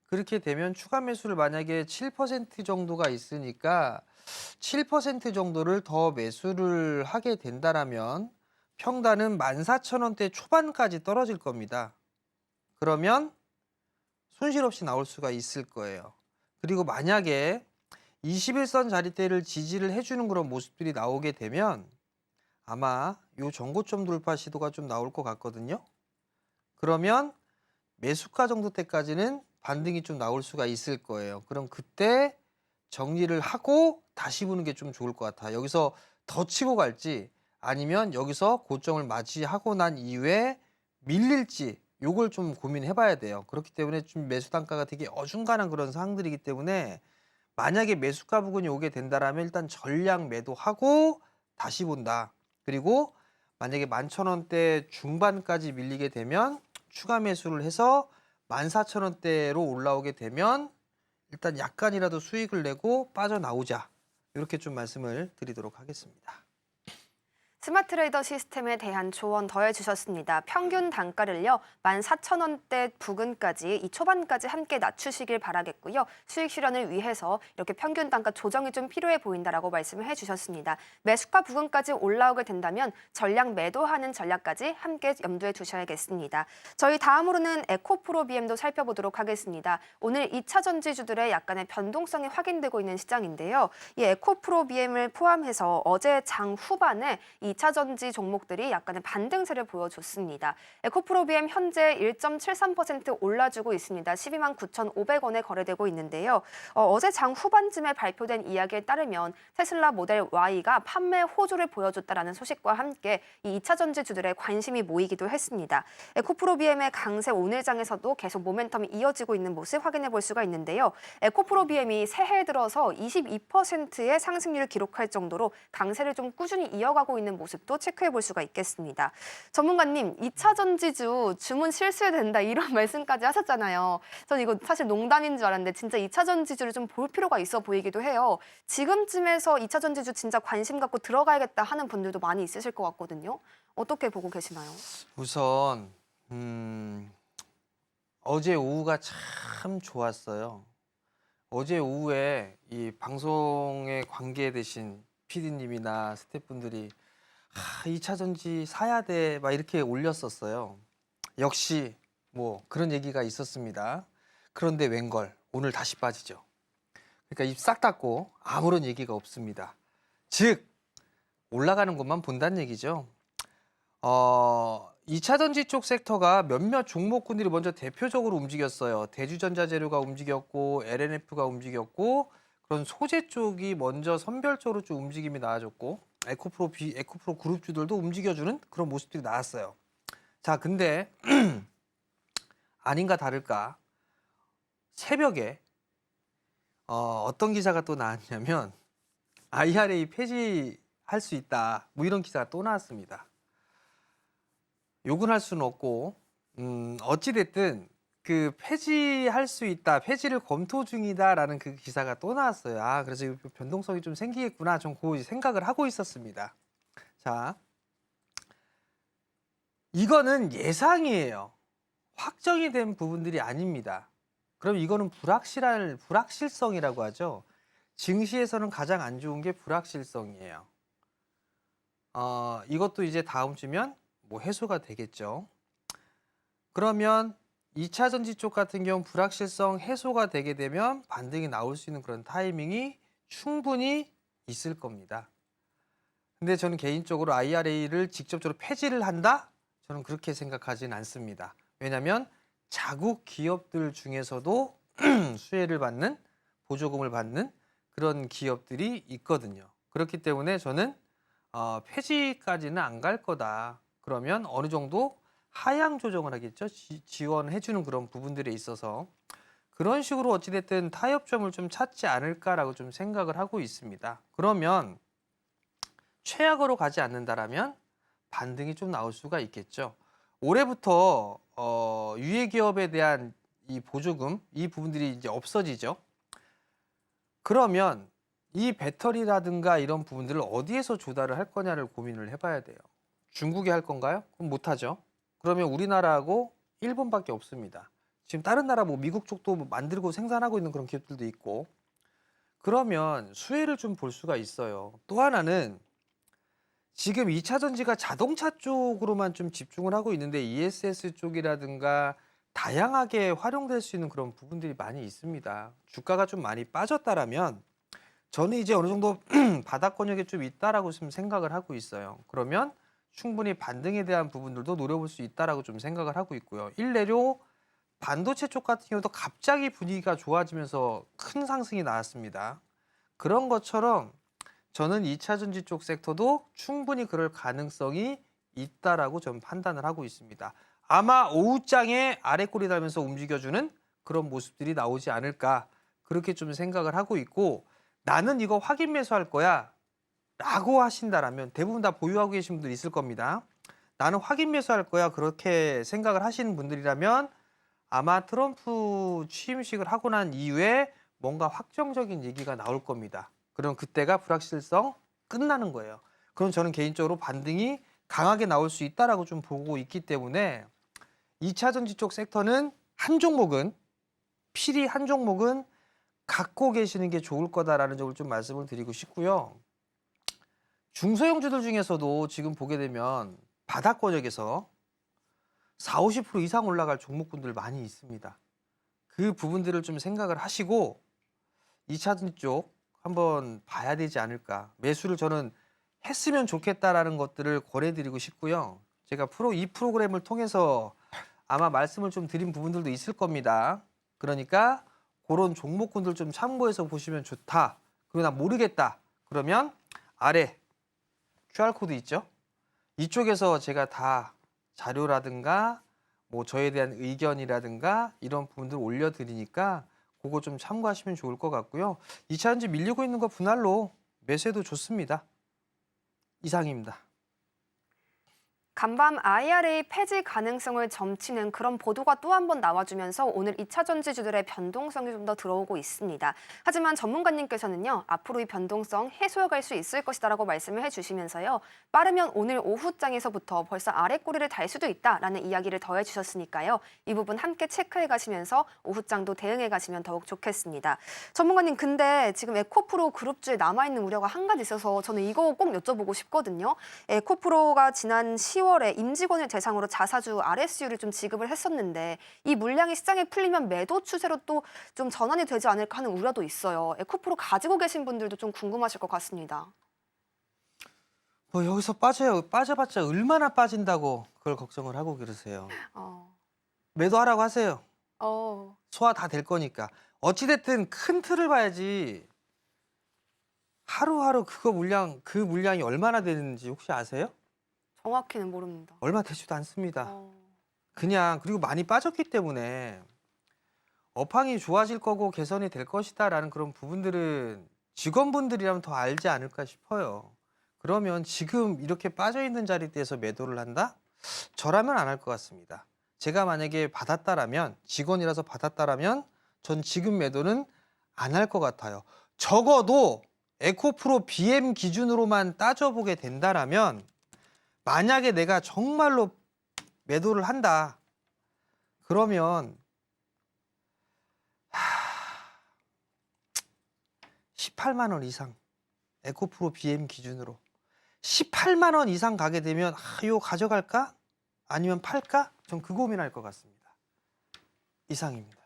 그렇게 되면 추가 매수를 만약에 7% 정도가 있으니까 7% 정도를 더 매수를 하게 된다라면 평단은 14,000원대 초반까지 떨어질 겁니다. 그러면 손실 없이 나올 수가 있을 거예요. 그리고 만약에 21선 자리대를 지지를 해주는 그런 모습들이 나오게 되면 아마 요 전고점 돌파 시도가 좀 나올 것 같거든요. 그러면 매수가 정도 때까지는 반등이 좀 나올 수가 있을 거예요. 그럼 그때 정리를 하고 다시 보는 게 좀 좋을 것 같아요. 여기서 더 치고 갈지 아니면 여기서 고점을 맞이하고 난 이후에 밀릴지 요걸 좀 고민해 봐야 돼요. 그렇기 때문에 좀 매수 단가가 되게 어중간한 그런 상황들이기 때문에 만약에 매수가 부근이 오게 된다라면 일단 전량 매도하고 다시 본다. 그리고 만약에 11,000원대 중반까지 밀리게 되면 추가 매수를 해서 14,000원대로 올라오게 되면 일단 약간이라도 수익을 내고 빠져나오자. 이렇게 좀 말씀을 드리도록 하겠습니다. 스마트레이더 시스템에 대한 조언 더해주셨습니다. 평균 단가를요 14,000원대 부근까지 이 초반까지 함께 낮추시길 바라겠고요. 수익 실현을 위해서 이렇게 평균 단가 조정이 좀 필요해 보인다라고 말씀을 해주셨습니다. 매수가 부근까지 올라오게 된다면 전량 매도하는 전략까지 함께 염두에 두셔야겠습니다. 저희 다음으로는 에코프로비엠도 살펴보도록 하겠습니다. 오늘 2차 전지주들의 약간의 변동성이 확인되고 있는 시장인데요. 이 에코프로비엠을 포함해서 어제 장 후반에 2차 전지 종목들이 약간의 반등세를 보여줬습니다. 에코프로비엠 현재 1.73% 올라주고 있습니다. 12만 9,500원에 거래되고 있는데요. 어제 장 후반쯤에 발표된 이야기에 따르면 테슬라 모델 Y가 판매 호조를 보여줬다라는 소식과 함께 이 2차 전지주들의 관심이 모이기도 했습니다. 에코프로비엠의 강세 오늘장에서도 계속 모멘텀이 이어지고 있는 모습 확인해 볼 수가 있는데요. 에코프로비엠이 새해 들어서 22%의 상승률을 기록할 정도로 강세를 좀 꾸준히 이어가고 있는 모습도 체크해 볼 수가 있겠습니다. 전문가님, 2차 전지주 주문 실수해도 된다 이런 말씀까지 하셨잖아요. 전 이거 사실 농담인 줄 알았는데 진짜 2차 전지주를 좀 볼 필요가 있어 보이기도 해요. 지금쯤에서 2차 전지주 진짜 관심 갖고 들어가야겠다 하는 분들도 많이 있으실 것 같거든요. 어떻게 보고 계시나요? 우선 어제 오후가 참 좋았어요. 어제 오후에 이 방송에 관계되신 PD님이나 스태프분들이 2차 전지 사야 돼 막 이렇게 올렸었어요. 역시 뭐 그런 얘기가 있었습니다. 그런데 웬걸 오늘 다시 빠지죠. 그러니까 입 싹 닫고 아무런 얘기가 없습니다. 즉 올라가는 것만 본다는 얘기죠. 2차 전지 쪽 섹터가 몇몇 종목군들이 먼저 대표적으로 움직였어요. 대주전자재료가 움직였고 LNF가 움직였고 그런 소재 쪽이 먼저 선별적으로 좀 움직임이 나아졌고 에코프로 그룹주들도 움직여주는 그런 모습들이 나왔어요. 자, 근데 아닌가 다를까 새벽에 어떤 기사가 또 나왔냐면 IRA 폐지할 수 있다 뭐 이런 기사가 또 나왔습니다. 욕은 할 수는 없고 어찌됐든 그 폐지할 수 있다, 폐지를 검토 중이다라는 그 기사가 또 나왔어요. 그래서 이 변동성이 좀 생기겠구나 좀 그 생각을 하고 있었습니다. 자, 이거는 예상이에요. 확정이 된 부분들이 아닙니다. 그럼 이거는 불확실성이라고 하죠. 증시에서는 가장 안 좋은 게 불확실성이에요. 이것도 이제 다음 주면 뭐 해소가 되겠죠. 그러면 2차 전지 쪽 같은 경우 불확실성 해소가 되게 되면 반등이 나올 수 있는 그런 타이밍이 충분히 있을 겁니다. 근데 저는 개인적으로 IRA를 직접적으로 폐지를 한다? 저는 그렇게 생각하진 않습니다. 왜냐하면 자국 기업들 중에서도 수혜를 받는, 보조금을 받는 그런 기업들이 있거든요. 그렇기 때문에 저는 폐지까지는 안 갈 거다. 그러면 어느 정도 하향 조정을 하겠죠. 지원해주는 그런 부분들에 있어서 그런 식으로 어찌됐든 타협점을 좀 찾지 않을까라고 좀 생각을 하고 있습니다. 그러면 최악으로 가지 않는다라면 반등이 좀 나올 수가 있겠죠. 올해부터 유예 기업에 대한 이 보조금 이 부분들이 이제 없어지죠. 그러면 이 배터리라든가 이런 부분들을 어디에서 조달을 할 거냐를 고민을 해봐야 돼요. 중국이 할 건가요? 그럼 못하죠. 그러면 우리나라하고 일본밖에 없습니다. 지금 다른 나라 뭐 미국 쪽도 뭐 만들고 생산하고 있는 그런 기업들도 있고 그러면 수혜를 좀 볼 수가 있어요. 또 하나는 지금 2차 전지가 자동차 쪽으로만 좀 집중을 하고 있는데 ESS 쪽이라든가 다양하게 활용될 수 있는 그런 부분들이 많이 있습니다. 주가가 좀 많이 빠졌다라면 저는 이제 어느 정도 바닥권역에 좀 있다라고 좀 생각을 하고 있어요. 그러면 충분히 반등에 대한 부분들도 노려볼 수 있다라고 좀 생각을 하고 있고요. 일례로 반도체 쪽 같은 경우도 갑자기 분위기가 좋아지면서 큰 상승이 나왔습니다. 그런 것처럼 저는 2차 전지 쪽 섹터도 충분히 그럴 가능성이 있다라고 좀 판단을 하고 있습니다. 아마 오후장에 아래 꼬리 달면서 움직여주는 그런 모습들이 나오지 않을까 그렇게 좀 생각을 하고 있고 나는 이거 확인 매수할 거야 라고 하신다라면 대부분 다 보유하고 계신 분들이 있을 겁니다. 나는 확인 매수할 거야 그렇게 생각을 하시는 분들이라면 아마 트럼프 취임식을 하고 난 이후에 뭔가 확정적인 얘기가 나올 겁니다. 그럼 그때가 불확실성 끝나는 거예요. 그럼 저는 개인적으로 반등이 강하게 나올 수 있다라고 좀 보고 있기 때문에 2차 전지 쪽 섹터는 필히 한 종목은 갖고 계시는 게 좋을 거다라는 점을 좀 말씀을 드리고 싶고요. 중소형주들 중에서도 지금 보게 되면 바닥권역에서 40~50% 이상 올라갈 종목군들 많이 있습니다. 그 부분들을 좀 생각을 하시고 2차 전지 쪽 한번 봐야 되지 않을까. 매수를 저는 했으면 좋겠다라는 것들을 권해드리고 싶고요. 제가 이 프로그램을 통해서 아마 말씀을 좀 드린 부분들도 있을 겁니다. 그러니까 그런 종목군들 좀 참고해서 보시면 좋다. 그리고 나 모르겠다. 그러면 아래 QR코드 있죠? 이쪽에서 제가 다 자료라든가 뭐 저에 대한 의견이라든가 이런 부분들 올려드리니까 그거 좀 참고하시면 좋을 것 같고요. 2차 전지 밀리고 있는 거 분할로 매수해도 좋습니다. 이상입니다. 간밤 IRA 폐지 가능성을 점치는 그런 보도가 또 한 번 나와주면서 오늘 2차 전지주들의 변동성이 좀 더 들어오고 있습니다. 하지만 전문가님께서는요, 앞으로 이 변동성 해소해갈 수 있을 것이다라고 말씀을 해주시면서요, 빠르면 오늘 오후장에서부터 벌써 아래꼬리를 달 수도 있다라는 이야기를 더해주셨으니까요, 이 부분 함께 체크해 가시면서 오후장도 대응해 가시면 더욱 좋겠습니다. 전문가님, 근데 지금 에코프로 그룹주에 남아있는 우려가 한 가지 있어서 저는 이거 꼭 여쭤보고 싶거든요. 에코프로가 지난 10월에 임직원을 대상으로 자사주 RSU를 좀 지급을 했었는데 이 물량이 시장에 풀리면 매도 추세로 또 좀 전환이 되지 않을까 하는 우려도 있어요. 에코프로 가지고 계신 분들도 좀 궁금하실 것 같습니다. 뭐 여기서 빠져봤자 얼마나 빠진다고 그걸 걱정을 하고 그러세요. 어, 매도하라고 하세요. 어, 소화 다 될 거니까. 어찌됐든 큰 틀을 봐야지. 하루하루 그 물량이 얼마나 되는지 혹시 아세요? 정확히는 모릅니다. 얼마 되지도 않습니다. 어, 그냥 그리고 많이 빠졌기 때문에 업황이 좋아질 거고 개선이 될 것이다라는 그런 부분들은 직원분들이라면 더 알지 않을까 싶어요. 그러면 지금 이렇게 빠져 있는 자리에서 매도를 한다? 저라면 안 할 것 같습니다. 제가 만약에 받았다라면 직원이라서 받았다라면 전 지금 매도는 안 할 것 같아요. 적어도 에코프로 BM 기준으로만 따져보게 된다라면 만약에 내가 정말로 매도를 한다. 그러면 18만 원 이상 에코프로 BM 기준으로 18만 원 이상 가게 되면 이거 가져갈까? 아니면 팔까? 전 그 고민할 것 같습니다. 이상입니다.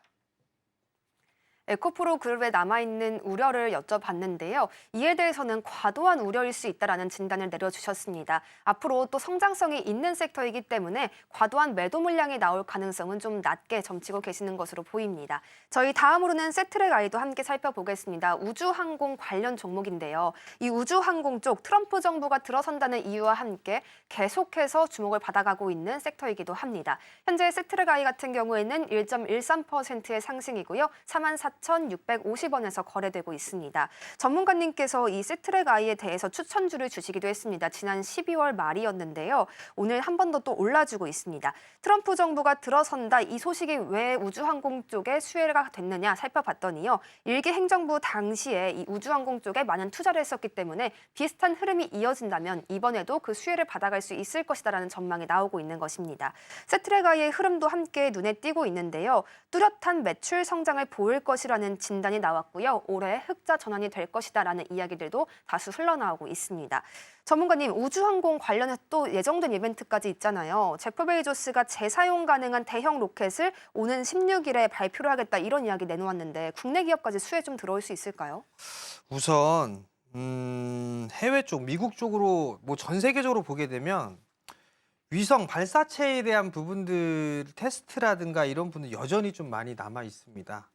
에코프로 그룹에 남아있는 우려를 여쭤봤는데요. 이에 대해서는 과도한 우려일 수 있다라는 진단을 내려주셨습니다. 앞으로 또 성장성이 있는 섹터이기 때문에 과도한 매도 물량이 나올 가능성은 좀 낮게 점치고 계시는 것으로 보입니다. 저희 다음으로는 세트랙 아이도 함께 살펴보겠습니다. 우주항공 관련 종목인데요. 이 우주항공 쪽 트럼프 정부가 들어선다는 이유와 함께 계속해서 주목을 받아가고 있는 섹터이기도 합니다. 현재 세트랙 아이 같은 경우에는 1.13%의 상승이고요. 44,650원에서 거래되고 있습니다. 전문가님께서 이 세트랙 아이에 대해서 추천주를 주시기도 했습니다. 지난 12월 말이었는데요. 오늘 한 번 더 또 올라주고 있습니다. 트럼프 정부가 들어선다 이 소식이 왜 우주항공 쪽에 수혜가 됐느냐 살펴봤더니요. 일기 행정부 당시에 이 우주항공 쪽에 많은 투자를 했었기 때문에 비슷한 흐름이 이어진다면 이번에도 그 수혜를 받아갈 수 있을 것이다라는 전망이 나오고 있는 것입니다. 세트랙 아이의 흐름도 함께 눈에 띄고 있는데요. 뚜렷한 매출 성장을 보일 것이라는 진단이 나왔고요. 올해 흑자 전환이 될 것이다라는 이야기들도 다수 흘러나오고 있습니다. 전문가님, 우주항공 관련해서 또 예정된 이벤트까지 있잖아요. 제프 베이조스가 재사용 가능한 대형 로켓을 오는 16일에 발표를 하겠다 이런 이야기 내놓았는데 국내 기업까지 수혜 좀 들어올 수 있을까요? 우선 해외 쪽, 미국 쪽으로 뭐 전 세계적으로 보게 되면 위성 발사체에 대한 부분들 테스트라든가 이런 부분 여전히 좀 많이 남아 있습니다.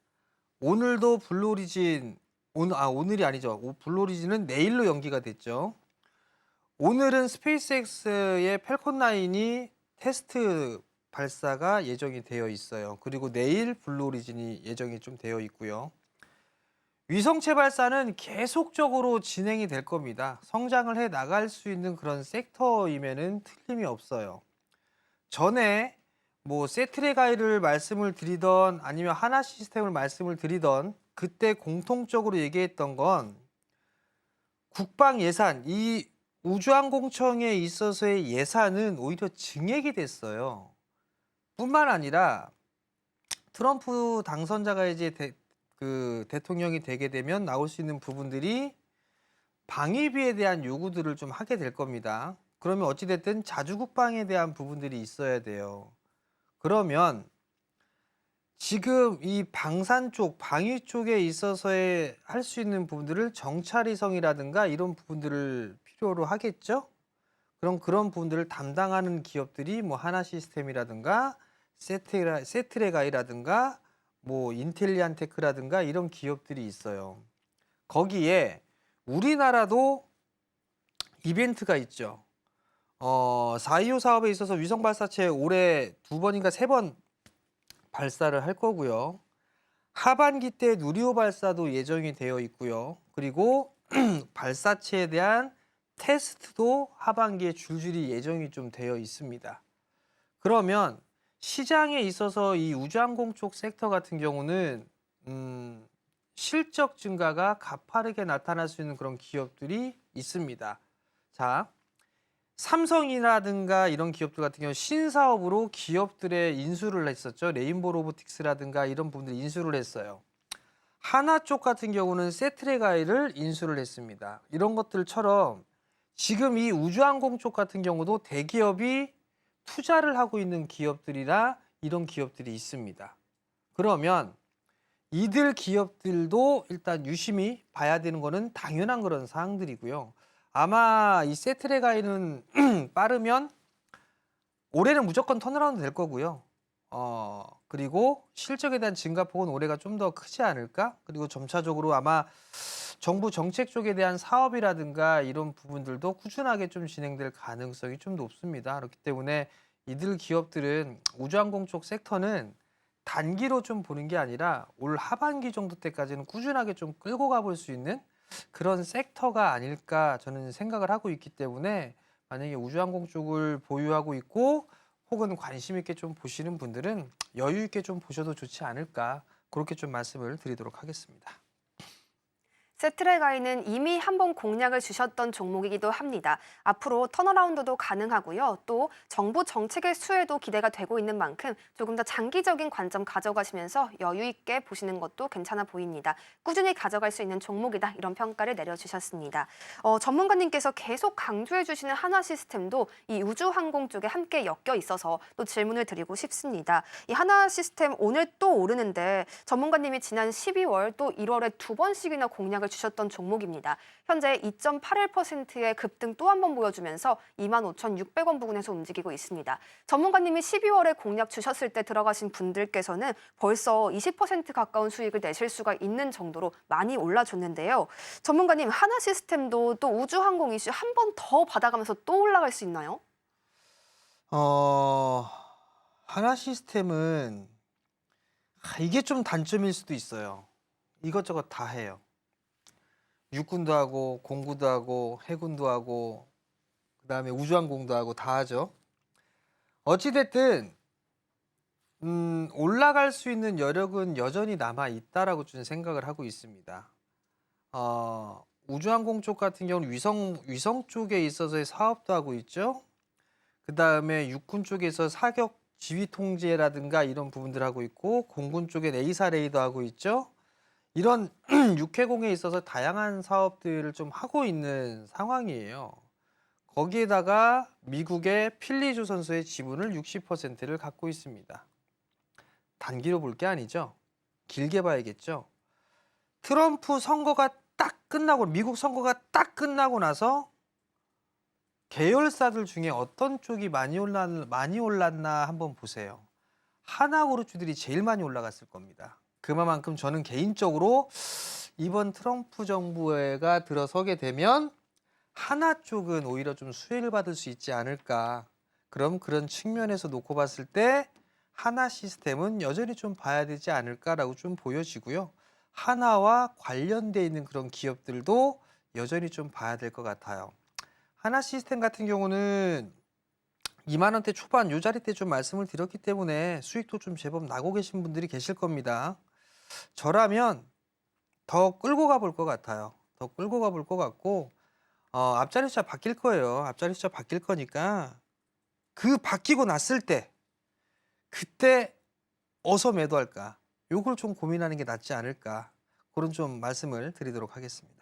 오늘도 블루오리진 오늘이 아니죠. 블루오리진은 내일로 연기가 됐죠. 오늘은 스페이스X의 팰콘 9이 테스트 발사가 예정이 되어 있어요. 그리고 내일 블루오리진이 예정이 좀 되어 있고요. 위성체 발사는 계속적으로 진행이 될 겁니다. 성장을 해 나갈 수 있는 그런 섹터임에는 틀림이 없어요. 전에 뭐 세트랙 아이를 말씀을 드리던 아니면 하나 시스템을 말씀을 드리던 그때 공통적으로 얘기했던 건 국방 예산, 이 우주항공청에 있어서의 예산은 오히려 증액이 됐어요. 뿐만 아니라 트럼프 당선자가 이제 대통령이 되게 되면 나올 수 있는 부분들이 방위비에 대한 요구들을 좀 하게 될 겁니다. 그러면 어찌됐든 자주국방에 대한 부분들이 있어야 돼요. 그러면 지금 이 방산 쪽, 방위 쪽에 있어서의 할 수 있는 부분들을 정찰위성이라든가 이런 부분들을 필요로 하겠죠? 그럼 그런 부분들을 담당하는 기업들이 뭐 하나 시스템이라든가 세트랙 아이라든가 뭐 인텔리안테크라든가 이런 기업들이 있어요. 거기에 우리나라도 이벤트가 있죠. 4.25 사업에 있어서 위성 발사체 올해 2번인가 3번 발사를 할 거고요. 하반기 때 누리호 발사도 예정이 되어 있고요. 그리고 발사체에 대한 테스트도 하반기에 줄줄이 예정이 좀 되어 있습니다. 그러면 시장에 있어서 이 우주항공 쪽 섹터 같은 경우는 실적 증가가 가파르게 나타날 수 있는 그런 기업들이 있습니다. 자, 삼성이라든가 이런 기업들 같은 경우 신사업으로 기업들의 인수를 했었죠. 레인보우 로보틱스라든가 이런 부분들 인수를 했어요. 하나 쪽 같은 경우는 세트레가이를 인수를 했습니다. 이런 것들처럼 지금 이 우주항공 쪽 같은 경우도 대기업이 투자를 하고 있는 기업들이라 이런 기업들이 있습니다. 그러면 이들 기업들도 일단 유심히 봐야 되는 거는 당연한 그런 사항들이고요. 아마 이 세트레가이는 빠르면 올해는 무조건 턴어라운드 될 거고요. 그리고 실적에 대한 증가폭은 올해가 좀 더 크지 않을까? 그리고 점차적으로 아마 정부 정책 쪽에 대한 사업이라든가 이런 부분들도 꾸준하게 좀 진행될 가능성이 좀 높습니다. 그렇기 때문에 이들 기업들은 우주항공 쪽 섹터는 단기로 좀 보는 게 아니라 올 하반기 정도 때까지는 꾸준하게 좀 끌고 가볼 수 있는 그런 섹터가 아닐까 저는 생각을 하고 있기 때문에 만약에 우주항공 쪽을 보유하고 있고 혹은 관심 있게 좀 보시는 분들은 여유 있게 좀 보셔도 좋지 않을까 그렇게 좀 말씀을 드리도록 하겠습니다. 세트레가이는 이미 한번 공략을 주셨던 종목이기도 합니다. 앞으로 턴어라운드도 가능하고요. 또 정부 정책의 수혜도 기대가 되고 있는 만큼 조금 더 장기적인 관점 가져가시면서 여유 있게 보시는 것도 괜찮아 보입니다. 꾸준히 가져갈 수 있는 종목이다 이런 평가를 내려주셨습니다. 전문가님께서 계속 강조해 주시는 하나시스템도 이 우주항공 쪽에 함께 엮여 있어서 또 질문을 드리고 싶습니다. 이 하나시스템 오늘 또 오르는데 전문가님이 지난 12월 또 1월에 두 번씩이나 공략을 주셨던 종목입니다. 현재 2.81%의 급등 또 한 번 보여주면서 25,600원 부근에서 움직이고 있습니다. 전문가님이 12월에 공략 주셨을 때 들어가신 분들께서는 벌써 20% 가까운 수익을 내실 수가 있는 정도로 많이 올라줬는데요. 전문가님, 하나시스템도 또 우주항공 이슈 한 번 더 받아가면서 또 올라갈 수 있나요? 하나시스템은 이게 좀 단점일 수도 있어요. 이것저것 다 해요. 육군도 하고 공구도 하고 해군도 하고 그다음에 우주항공도 하고 다 하죠. 어찌됐든 올라갈 수 있는 여력은 여전히 남아 있다라고 저는 생각을 하고 있습니다. 우주항공 쪽 같은 경우는 위성 쪽에 있어서의 사업도 하고 있죠. 그다음에 육군 쪽에서 사격 지휘 통제라든가 이런 부분들 하고 있고 공군 쪽에 에이사 레이더 하고 있죠. 이런 육해공에 있어서 다양한 사업들을 좀 하고 있는 상황이에요. 거기에다가 미국의 필리주 선수의 지분을 60%를 갖고 있습니다. 단기로 볼 게 아니죠. 길게 봐야겠죠. 트럼프 선거가 딱 끝나고 미국 선거가 딱 끝나고 나서 계열사들 중에 어떤 쪽이 많이 올랐나 한번 보세요. 하나그룹주들이 제일 많이 올라갔을 겁니다. 그만큼 저는 개인적으로 이번 트럼프 정부가 들어서게 되면 하나 쪽은 오히려 좀 수혜를 받을 수 있지 않을까. 그럼 그런 측면에서 놓고 봤을 때 하나 시스템은 여전히 좀 봐야 되지 않을까라고 좀 보여지고요. 하나와 관련돼 있는 그런 기업들도 여전히 좀 봐야 될 것 같아요. 하나 시스템 같은 경우는 2만 원대 초반 요 자리 때 좀 말씀을 드렸기 때문에 수익도 좀 제법 나고 계신 분들이 계실 겁니다. 저라면 더 끌고 가볼 것 같아요. 더 끌고 가볼 것 같고 앞자리 숫자 바뀔 거예요. 앞자리 숫자 바뀔 거니까 그 바뀌고 났을 때 그때 어서 매도할까? 요걸 좀 고민하는 게 낫지 않을까? 그런 좀 말씀을 드리도록 하겠습니다.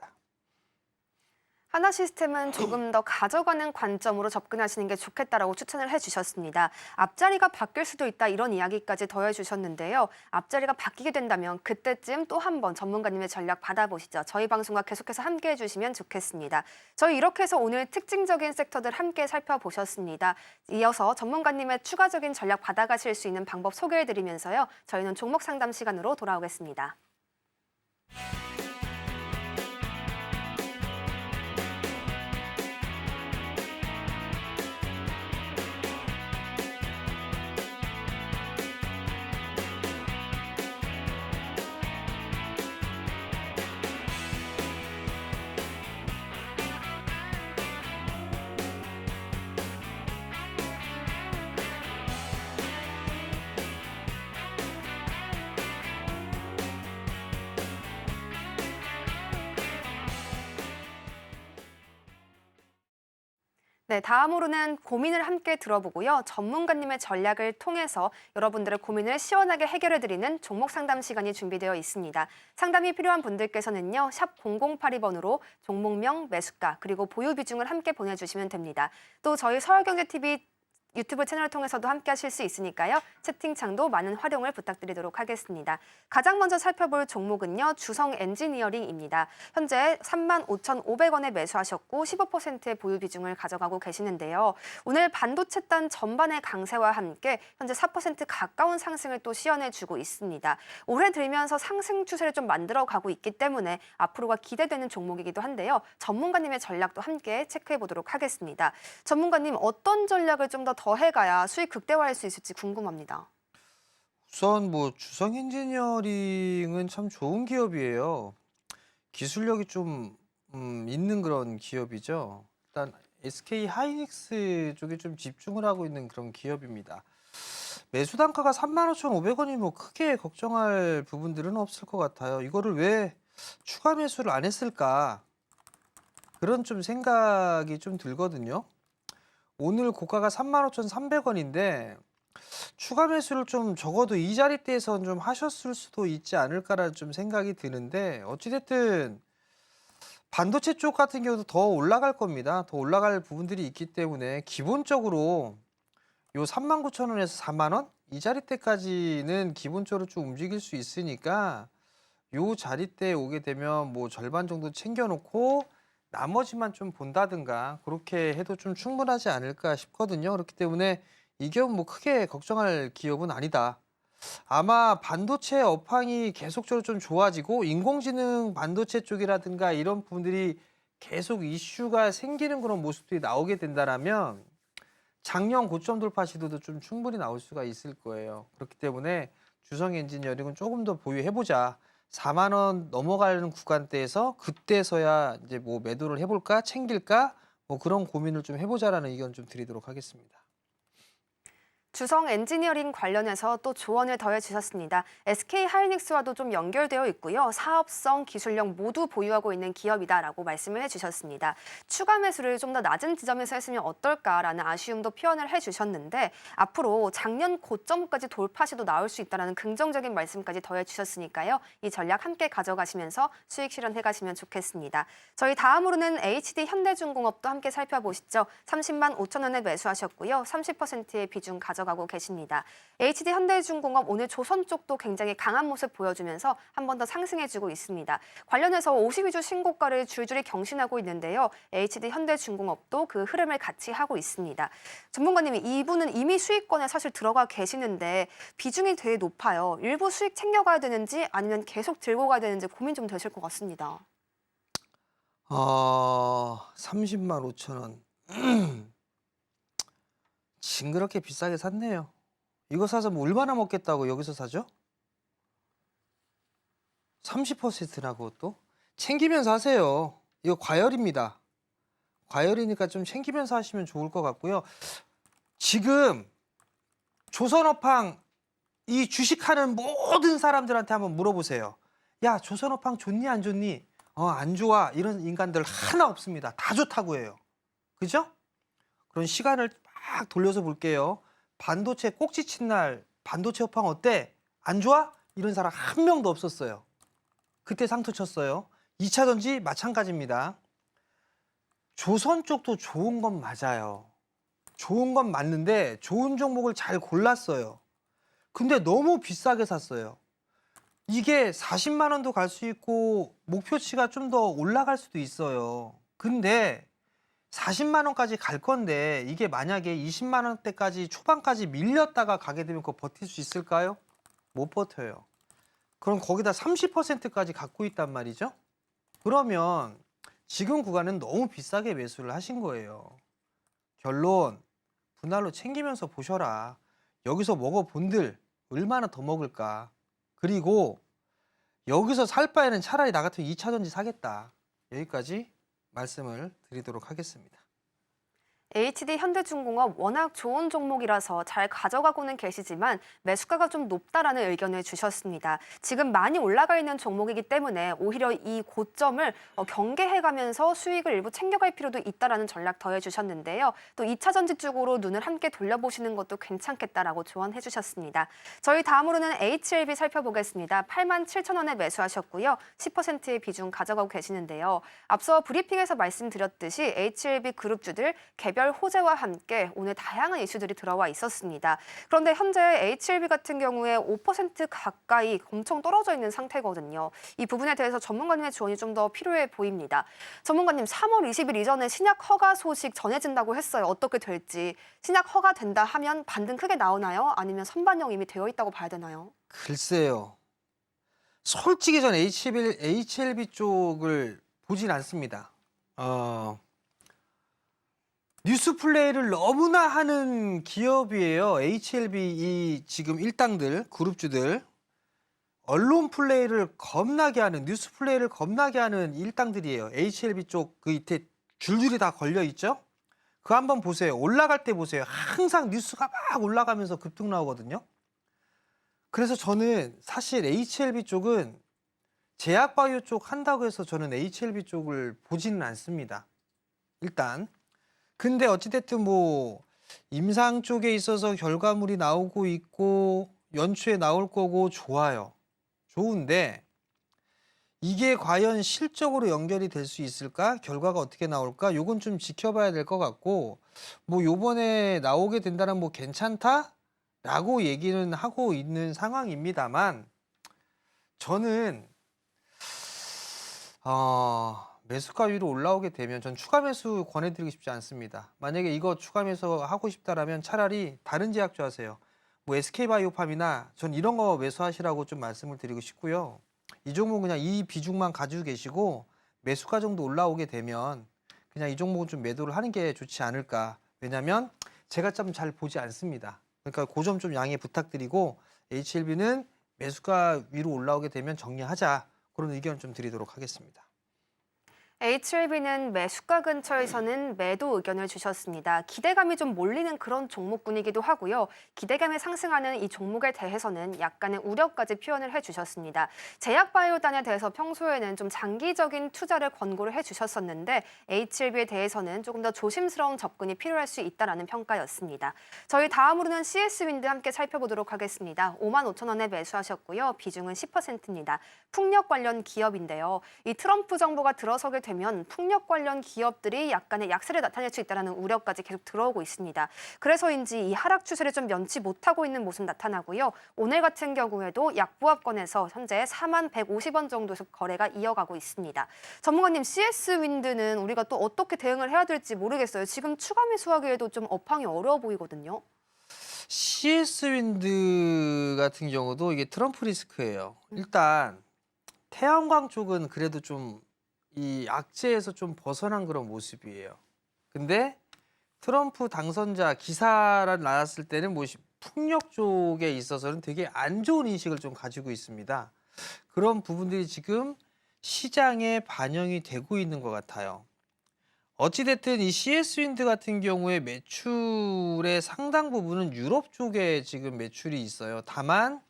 하나시스템은 조금 더 가져가는 관점으로 접근하시는 게 좋겠다라고 추천을 해주셨습니다. 앞자리가 바뀔 수도 있다 이런 이야기까지 더해주셨는데요. 앞자리가 바뀌게 된다면 그때쯤 또 한 번 전문가님의 전략 받아보시죠. 저희 방송과 계속해서 함께해 주시면 좋겠습니다. 저희 이렇게 해서 오늘 특징적인 섹터들 함께 살펴보셨습니다. 이어서 전문가님의 추가적인 전략 받아가실 수 있는 방법 소개해드리면서요. 저희는 종목 상담 시간으로 돌아오겠습니다. 네, 다음으로는 고민을 함께 들어보고요. 전문가님의 전략을 통해서 여러분들의 고민을 시원하게 해결해드리는 종목 상담 시간이 준비되어 있습니다. 상담이 필요한 분들께서는요. 샵 0082번으로 종목명, 매수가, 그리고 보유 비중을 함께 보내주시면 됩니다. 또 저희 서울경제TV 유튜브 채널을 통해서도 함께 하실 수 있으니까요. 채팅창도 많은 활용을 부탁드리도록 하겠습니다. 가장 먼저 살펴볼 종목은요. 주성 엔지니어링입니다. 현재 35,500원에 매수하셨고 15%의 보유 비중을 가져가고 계시는데요. 오늘 반도체단 전반의 강세와 함께 현재 4% 가까운 상승을 또 시연해주고 있습니다. 올해 들면서 상승 추세를 좀 만들어가고 있기 때문에 앞으로가 기대되는 종목이기도 한데요. 전문가님의 전략도 함께 체크해보도록 하겠습니다. 전문가님, 어떤 전략을 좀 더 더해가야 수익 극대화할 수 있을지 궁금합니다. 우선 뭐 주성 엔지니어링은 참 좋은 기업이에요. 기술력이 좀 있는 그런 기업이죠. 일단 SK 하이닉스 쪽에 좀 집중을 하고 있는 그런 기업입니다. 매수 단가가 35,500원이 뭐 크게 걱정할 부분들은 없을 것 같아요. 이거를 왜 추가 매수를 안 했을까? 그런 좀 생각이 좀 들거든요. 오늘 고가가 35,300원인데 추가 매수를 좀 적어도 이 자리대에선 좀 하셨을 수도 있지 않을까라는 좀 생각이 드는데 어찌됐든 반도체 쪽 같은 경우도 더 올라갈 겁니다. 더 올라갈 부분들이 있기 때문에 기본적으로 요 39,000원에서 4만 원 이 자리대까지는 기본적으로 좀 움직일 수 있으니까 요 자리대에 오게 되면 뭐 절반 정도 챙겨놓고 나머지만 좀 본다든가 그렇게 해도 좀 충분하지 않을까 싶거든요. 그렇기 때문에 이 기업은 뭐 크게 걱정할 기업은 아니다. 아마 반도체 업황이 계속적으로 좀 좋아지고 인공지능 반도체 쪽이라든가 이런 부분들이 계속 이슈가 생기는 그런 모습들이 나오게 된다라면 작년 고점 돌파 시도도 좀 충분히 나올 수가 있을 거예요. 그렇기 때문에 주성 엔지니어링은 조금 더 보유해보자. 4만 원 넘어가는 구간대에서 그때서야 이제 뭐 매도를 해볼까, 챙길까, 뭐 그런 고민을 좀 해보자라는 의견 좀 드리도록 하겠습니다. 주성 엔지니어링 관련해서 또 조언을 더해주셨습니다. SK 하이닉스와도 좀 연결되어 있고요. 사업성, 기술력 모두 보유하고 있는 기업이다라고 말씀을 해주셨습니다. 추가 매수를 좀 더 낮은 지점에서 했으면 어떨까라는 아쉬움도 표현을 해주셨는데 앞으로 작년 고점까지 돌파 시도 나올 수 있다는 긍정적인 말씀까지 더해주셨으니까요. 이 전략 함께 가져가시면서 수익 실현해 가시면 좋겠습니다. 저희 다음으로는 HD 현대중공업도 함께 살펴보시죠. 30만 5천 원에 매수하셨고요. 30%의 비중 가져가고 계십니다. HD 현대중공업 오늘 조선 쪽도 굉장히 강한 모습 보여주면서 한 번 더 상승해주고 있습니다. 관련해서 52주 신고가를 줄줄이 경신하고 있는데요. HD 현대중공업도 그 흐름을 같이 하고 있습니다. 전문가님이 이분은 이미 수익권에 사실 들어가 계시는데 비중이 되게 높아요. 일부 수익 챙겨가야 되는지 아니면 계속 들고 가야 되는지 고민 좀 되실 것 같습니다. 30만 5천 원. 징그럽게 비싸게 샀네요. 이거 사서 뭐 얼마나 먹겠다고 여기서 사죠? 30%나 그것도? 챙기면서 하세요. 이거 과열입니다. 과열이니까 좀 챙기면서 하시면 좋을 것 같고요. 지금 조선업황 이 주식하는 모든 사람들한테 한번 물어보세요. 야, 조선업황 좋니 안 좋니? 안 좋아. 이런 인간들 하나 없습니다. 다 좋다고 해요. 그죠? 그런 시간을 막 돌려서 볼게요. 반도체 꼭지 친 날 반도체 업황 어때? 안 좋아? 이런 사람 한 명도 없었어요. 그때 상투 쳤어요. 2차 전지 마찬가지입니다. 조선 쪽도 좋은 건 맞아요. 좋은 건 맞는데 좋은 종목을 잘 골랐어요. 근데 너무 비싸게 샀어요. 이게 40만 원도 갈 수 있고 목표치가 좀 더 올라갈 수도 있어요. 근데 40만 원까지 갈 건데 이게 만약에 20만 원대까지 초반까지 밀렸다가 가게 되면 그거 버틸 수 있을까요? 못 버텨요. 그럼 거기다 30%까지 갖고 있단 말이죠. 그러면 지금 구간은 너무 비싸게 매수를 하신 거예요. 결론, 분할로 챙기면서 보셔라. 여기서 먹어본들 얼마나 더 먹을까. 그리고 여기서 살 바에는 차라리 나 같으면 2차 전지 사겠다. 여기까지 말씀을 드리도록 하겠습니다. HD 현대중공업 워낙 좋은 종목이라서 잘 가져가고는 계시지만 매수가가 좀 높다라는 의견을 주셨습니다. 지금 많이 올라가 있는 종목이기 때문에 오히려 이 고점을 경계해가면서 수익을 일부 챙겨갈 필요도 있다라는 전략 더해 주셨는데요. 또 2차 전지 쪽으로 눈을 함께 돌려보시는 것도 괜찮겠다라고 조언해 주셨습니다. 저희 다음으로는 HLB 살펴보겠습니다. 87,000원에 매수하셨고요. 10%의 비중 가져가고 계시는데요. 앞서 브리핑에서 말씀드렸듯이 HLB 그룹주들 개별 호재와 함께 오늘 다양한 이슈들이 들어와 있었습니다. 그런데 현재 HLB 같은 경우에 5% 가까이 엄청 떨어져 있는 상태거든요. 이 부분에 대해서 전문가님의 조언이 좀 더 필요해 보입니다. 전문가님, 3월 20일 이전에 신약 허가 소식 전해진다고 했어요. 어떻게 될지. 신약 허가된다 하면 반등 크게 나오나요? 아니면 선반영 이미 되어 있다고 봐야 되나요? 글쎄요. 솔직히 전 HLB 쪽을 보진 않습니다. 뉴스 플레이를 너무나 하는 기업이에요. HLB 이 지금 일당들, 그룹주들. 언론 플레이를 겁나게 하는, 뉴스 플레이를 겁나게 하는 일당들이에요. HLB 쪽 그 밑에 줄줄이 다 걸려 있죠? 그거 한번 보세요. 올라갈 때 보세요. 항상 뉴스가 막 올라가면서 급등 나오거든요. 그래서 저는 사실 HLB 쪽은 제약바이오 쪽 한다고 해서 저는 HLB 쪽을 보지는 않습니다. 일단. 근데 어찌됐든 뭐 임상 쪽에 있어서 결과물이 나오고 있고 연초에 나올 거고 좋아요. 좋은데 이게 과연 실적으로 연결이 될 수 있을까? 결과가 어떻게 나올까? 요건 좀 지켜봐야 될 것 같고 뭐 요번에 나오게 된다면 뭐 괜찮다? 라고 얘기는 하고 있는 상황입니다만 저는 매수가 위로 올라오게 되면 전 추가 매수 권해드리고 싶지 않습니다. 만약에 이거 추가 매수 하고 싶다라면 차라리 다른 제약주 하세요. 뭐 SK바이오팜이나 전 이런 거 매수하시라고 좀 말씀을 드리고 싶고요. 이 종목은 그냥 이 비중만 가지고 계시고 매수가 정도 올라오게 되면 그냥 이 종목은 좀 매도를 하는 게 좋지 않을까. 왜냐면 제가 좀 잘 보지 않습니다. 그러니까 그 점 좀 양해 부탁드리고 HLB는 매수가 위로 올라오게 되면 정리하자. 그런 의견 좀 드리도록 하겠습니다. HLB는 매수가 근처에서는 매도 의견을 주셨습니다. 기대감이 좀 몰리는 그런 종목군이기도 하고요. 기대감이 상승하는 이 종목에 대해서는 약간의 우려까지 표현을 해주셨습니다. 제약바이오단에 대해서 평소에는 좀 장기적인 투자를 권고를 해주셨었는데 HLB에 대해서는 조금 더 조심스러운 접근이 필요할 수 있다는 평가였습니다. 저희 다음으로는 CS윈드 함께 살펴보도록 하겠습니다. 55,000원에 매수하셨고요. 비중은 10%입니다. 풍력 관련 기업인데요. 이 트럼프 정부가 들어서게 되면 풍력 관련 기업들이 약간의 약세를 나타낼 수 있다는 우려까지 계속 들어오고 있습니다. 그래서인지 이 하락 추세를 좀 면치 못하고 있는 모습 나타나고요. 오늘 같은 경우에도 약보합권에서 현재 4150원 정도에서 거래가 이어가고 있습니다. 전문가님, CS윈드는 우리가 또 어떻게 대응을 해야 될지 모르겠어요. 지금 추가 매수하기에도 좀 업황이 어려워 보이거든요. CS윈드 같은 경우도 이게 트럼프 리스크예요. 일단 태양광 쪽은 그래도 좀 이 악재에서 좀 벗어난 그런 모습이에요. 근데 트럼프 당선자 기사가 나왔을 때는 뭐 풍력 쪽에 있어서는 되게 안 좋은 인식을 좀 가지고 있습니다. 그런 부분들이 지금 시장에 반영이 되고 있는 것 같아요. 어찌됐든 이 CS윈드 같은 경우에 매출의 상당 부분은 유럽 쪽에 지금 매출이 있어요. 다만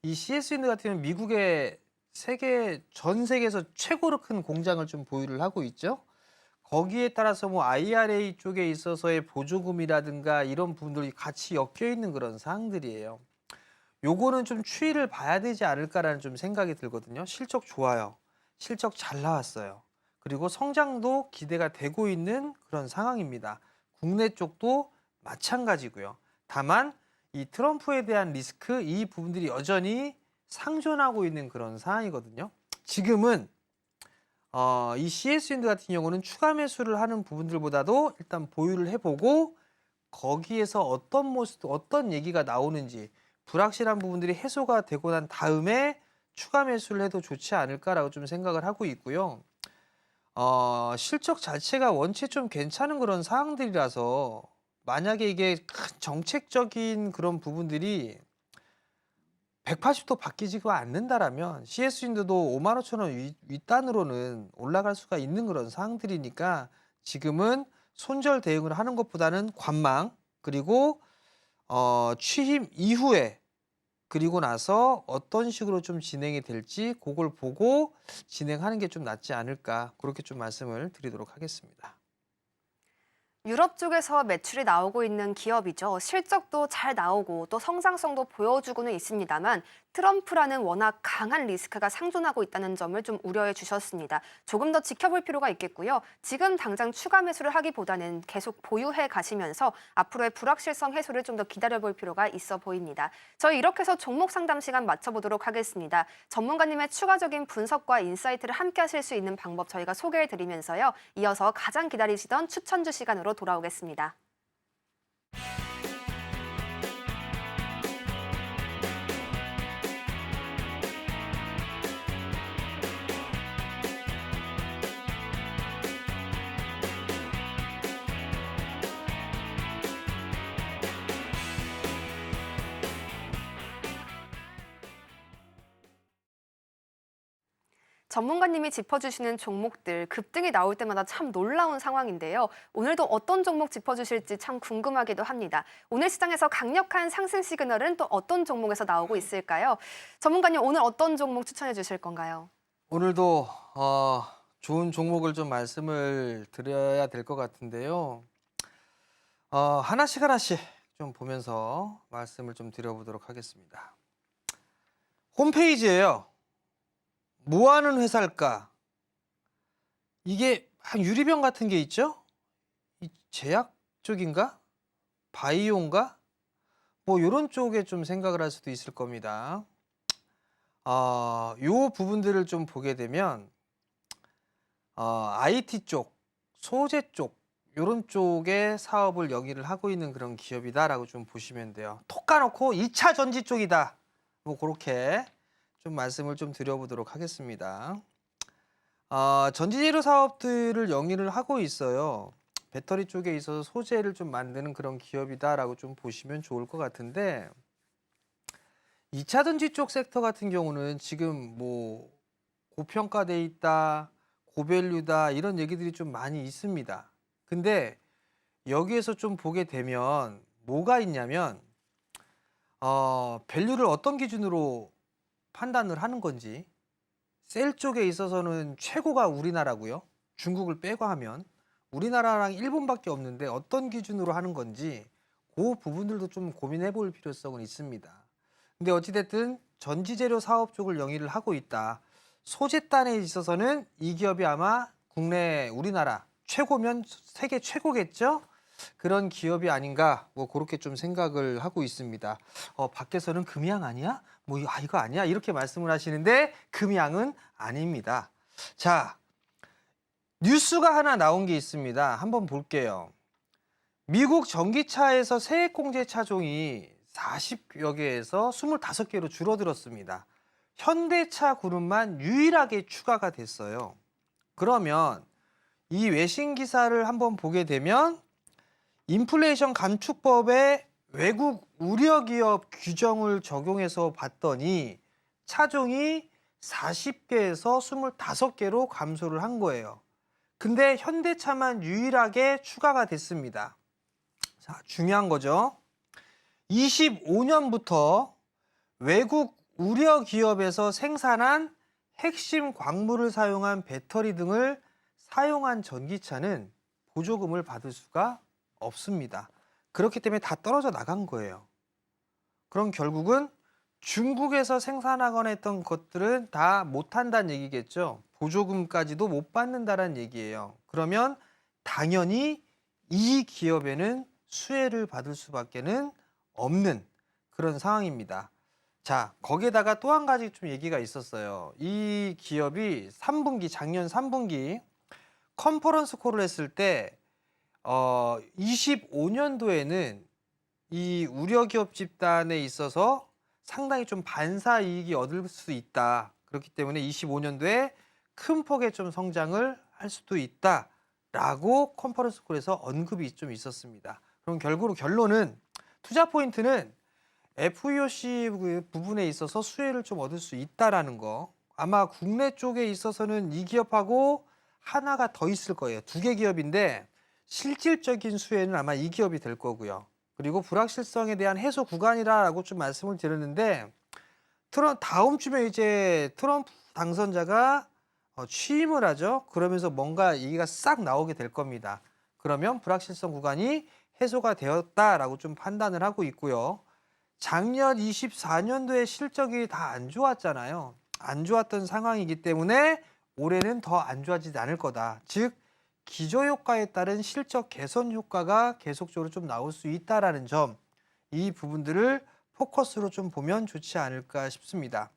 이 CS윈드 같은 경우는 미국의 전 세계에서 최고로 큰 공장을 좀 보유를 하고 있죠. 거기에 따라서 뭐 IRA 쪽에 있어서의 보조금이라든가 이런 부분들이 같이 엮여 있는 그런 사항들이에요. 요거는 좀 추이를 봐야 되지 않을까라는 좀 생각이 들거든요. 실적 좋아요. 실적 잘 나왔어요. 그리고 성장도 기대가 되고 있는 그런 상황입니다. 국내 쪽도 마찬가지고요. 다만 이 트럼프에 대한 리스크 이 부분들이 여전히 상존하고 있는 그런 상황이거든요. 지금은 이 CS윈드 같은 경우는 추가 매수를 하는 부분들보다도 일단 보유를 해보고 거기에서 어떤 모습, 어떤 얘기가 나오는지 불확실한 부분들이 해소가 되고 난 다음에 추가 매수를 해도 좋지 않을까라고 좀 생각을 하고 있고요. 실적 자체가 원체 좀 괜찮은 그런 상황들이라서 만약에 이게 큰 정책적인 그런 부분들이 180도 바뀌지가 않는다라면 CS윈드도 55,000원 윗단으로는 올라갈 수가 있는 그런 상황들이니까 지금은 손절 대응을 하는 것보다는 관망 그리고 취임 이후에 그리고 나서 어떤 식으로 좀 진행이 될지 그걸 보고 진행하는 게 좀 낫지 않을까 그렇게 좀 말씀을 드리도록 하겠습니다. 유럽 쪽에서 매출이 나오고 있는 기업이죠. 실적도 잘 나오고 또 성장성도 보여주고는 있습니다만 트럼프라는 워낙 강한 리스크가 상존하고 있다는 점을 좀 우려해 주셨습니다. 조금 더 지켜볼 필요가 있겠고요. 지금 당장 추가 매수를 하기보다는 계속 보유해 가시면서 앞으로의 불확실성 해소를 좀 더 기다려볼 필요가 있어 보입니다. 저희 이렇게 해서 종목 상담 시간 마쳐보도록 하겠습니다. 전문가님의 추가적인 분석과 인사이트를 함께 하실 수 있는 방법 저희가 소개해 드리면서요. 이어서 가장 기다리시던 추천주 시간으로 돌아오겠습니다. 전문가님이 짚어주시는 종목들 급등이 나올 때마다 참 놀라운 상황인데요. 오늘도 어떤 종목 짚어주실지 참 궁금하기도 합니다. 오늘 시장에서 강력한 상승 시그널은 또 어떤 종목에서 나오고 있을까요? 전문가님 오늘 어떤 종목 추천해 주실 건가요? 오늘도 좋은 종목을 좀 말씀을 드려야 될 것 같은데요. 하나씩 좀 보면서 말씀을 좀 드려보도록 하겠습니다. 홈페이지에요. 뭐 하는 회사일까? 이게 유리병 같은 게 있죠? 이 제약 쪽인가? 바이오인가? 뭐 이런 쪽에 좀 생각을 할 수도 있을 겁니다. 요 부분들을 좀 보게 되면 IT 쪽, 소재 쪽 이런 쪽에 사업을 영위를 하고 있는 그런 기업이다라고 좀 보시면 돼요. 톡 까놓고 2차 전지 쪽이다. 뭐 그렇게 좀 말씀을 좀 드려보도록 하겠습니다. 전지재료 사업들을 영위를 하고 있어요. 배터리 쪽에 있어서 소재를 좀 만드는 그런 기업이다라고 좀 보시면 좋을 것 같은데 2차 전지 쪽 섹터 같은 경우는 지금 뭐 고평가돼 있다, 고밸류다 이런 얘기들이 좀 많이 있습니다. 근데 여기에서 좀 보게 되면 뭐가 있냐면 밸류를 어떤 기준으로 판단을 하는 건지 셀 쪽에 있어서는 최고가 우리나라고요. 중국을 빼고 하면 우리나라랑 일본밖에 없는데 어떤 기준으로 하는 건지 그 부분들도 좀 고민해 볼 필요성은 있습니다. 근데 어찌됐든 전지재료 사업 쪽을 영위를 하고 있다. 소재단에 있어서는 이 기업이 아마 국내 우리나라 최고면 세계 최고겠죠? 그런 기업이 아닌가 뭐 그렇게 좀 생각을 하고 있습니다. 밖에서는 금양 아니야? 뭐 이거 아니야? 이렇게 말씀을 하시는데 금양은 아닙니다. 자, 뉴스가 하나 나온 게 있습니다. 한번 볼게요. 미국 전기차에서 세액공제 차종이 40여 개에서 25개로 줄어들었습니다. 현대차 그룹만 유일하게 추가가 됐어요. 그러면 이 외신 기사를 한번 보게 되면 인플레이션 감축법에 외국 우려 기업 규정을 적용해서 봤더니 차종이 40개에서 25개로 감소를 한 거예요. 근데 현대차만 유일하게 추가가 됐습니다. 자, 중요한 거죠. 25년부터 외국 우려 기업에서 생산한 핵심 광물을 사용한 배터리 등을 사용한 전기차는 보조금을 받을 수가 없습니다. 그렇기 때문에 다 떨어져 나간 거예요. 그럼 결국은 중국에서 생산하거나 했던 것들은 다 못한다는 얘기겠죠. 보조금까지도 못 받는다는 얘기예요. 그러면 당연히 이 기업에는 수혜를 받을 수밖에는 없는 그런 상황입니다. 자, 거기에다가 또 한 가지 좀 얘기가 있었어요. 이 기업이 작년 3분기 컨퍼런스 콜을 했을 때 25년도에는 이 우려 기업 집단에 있어서 상당히 좀 반사 이익이 얻을 수 있다. 그렇기 때문에 25년도에 큰 폭의 좀 성장을 할 수도 있다라고 컨퍼런스 콜에서 언급이 좀 있었습니다. 그럼 결론은 투자 포인트는 FEOC 부분에 있어서 수혜를 좀 얻을 수 있다라는 거. 아마 국내 쪽에 있어서는 이 기업하고 하나가 더 있을 거예요. 두 개 기업인데 실질적인 수혜는 아마 이 기업이 될 거고요. 그리고 불확실성에 대한 해소 구간이라고 좀 말씀을 드렸는데 다음 주면 이제 트럼프 당선자가 취임을 하죠. 그러면서 뭔가 얘기가 싹 나오게 될 겁니다. 그러면 불확실성 구간이 해소가 되었다라고 좀 판단을 하고 있고요. 작년 24년도에 실적이 다 안 좋았잖아요. 안 좋았던 상황이기 때문에 올해는 더 안 좋아지지 않을 거다. 즉 기저효과에 따른 실적 개선 효과가 계속적으로 좀 나올 수 있다라는 점, 이 부분들을 포커스로 좀 보면 좋지 않을까 싶습니다.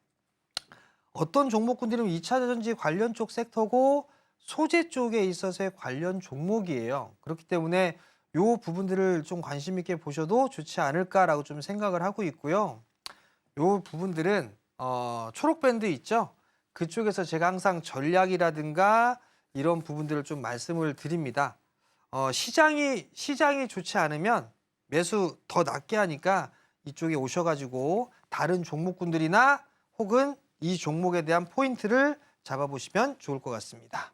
어떤 종목군들은 2차 전지 관련 쪽 섹터고 소재 쪽에 있어서의 관련 종목이에요. 그렇기 때문에 이 부분들을 좀 관심 있게 보셔도 좋지 않을까라고 좀 생각을 하고 있고요. 이 부분들은 초록 밴드 있죠? 그쪽에서 제가 항상 전략이라든가 이런 부분들을 좀 말씀을 드립니다. 시장이 좋지 않으면 매수 더 낮게 하니까 이쪽에 오셔가지고 다른 종목군들이나 혹은 이 종목에 대한 포인트를 잡아보시면 좋을 것 같습니다.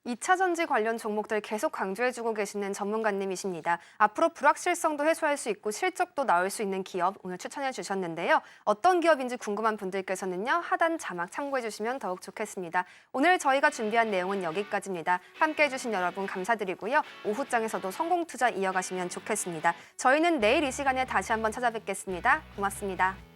2차 전지 관련 종목들 계속 강조해주고 계시는 전문가님이십니다. 앞으로 불확실성도 해소할 수 있고 실적도 나올 수 있는 기업 오늘 추천해 주셨는데요. 어떤 기업인지 궁금한 분들께서는요. 하단 자막 참고해 주시면 더욱 좋겠습니다. 오늘 저희가 준비한 내용은 여기까지입니다. 함께해 주신 여러분 감사드리고요. 오후장에서도 성공 투자 이어가시면 좋겠습니다. 저희는 내일 이 시간에 다시 한번 찾아뵙겠습니다. 고맙습니다.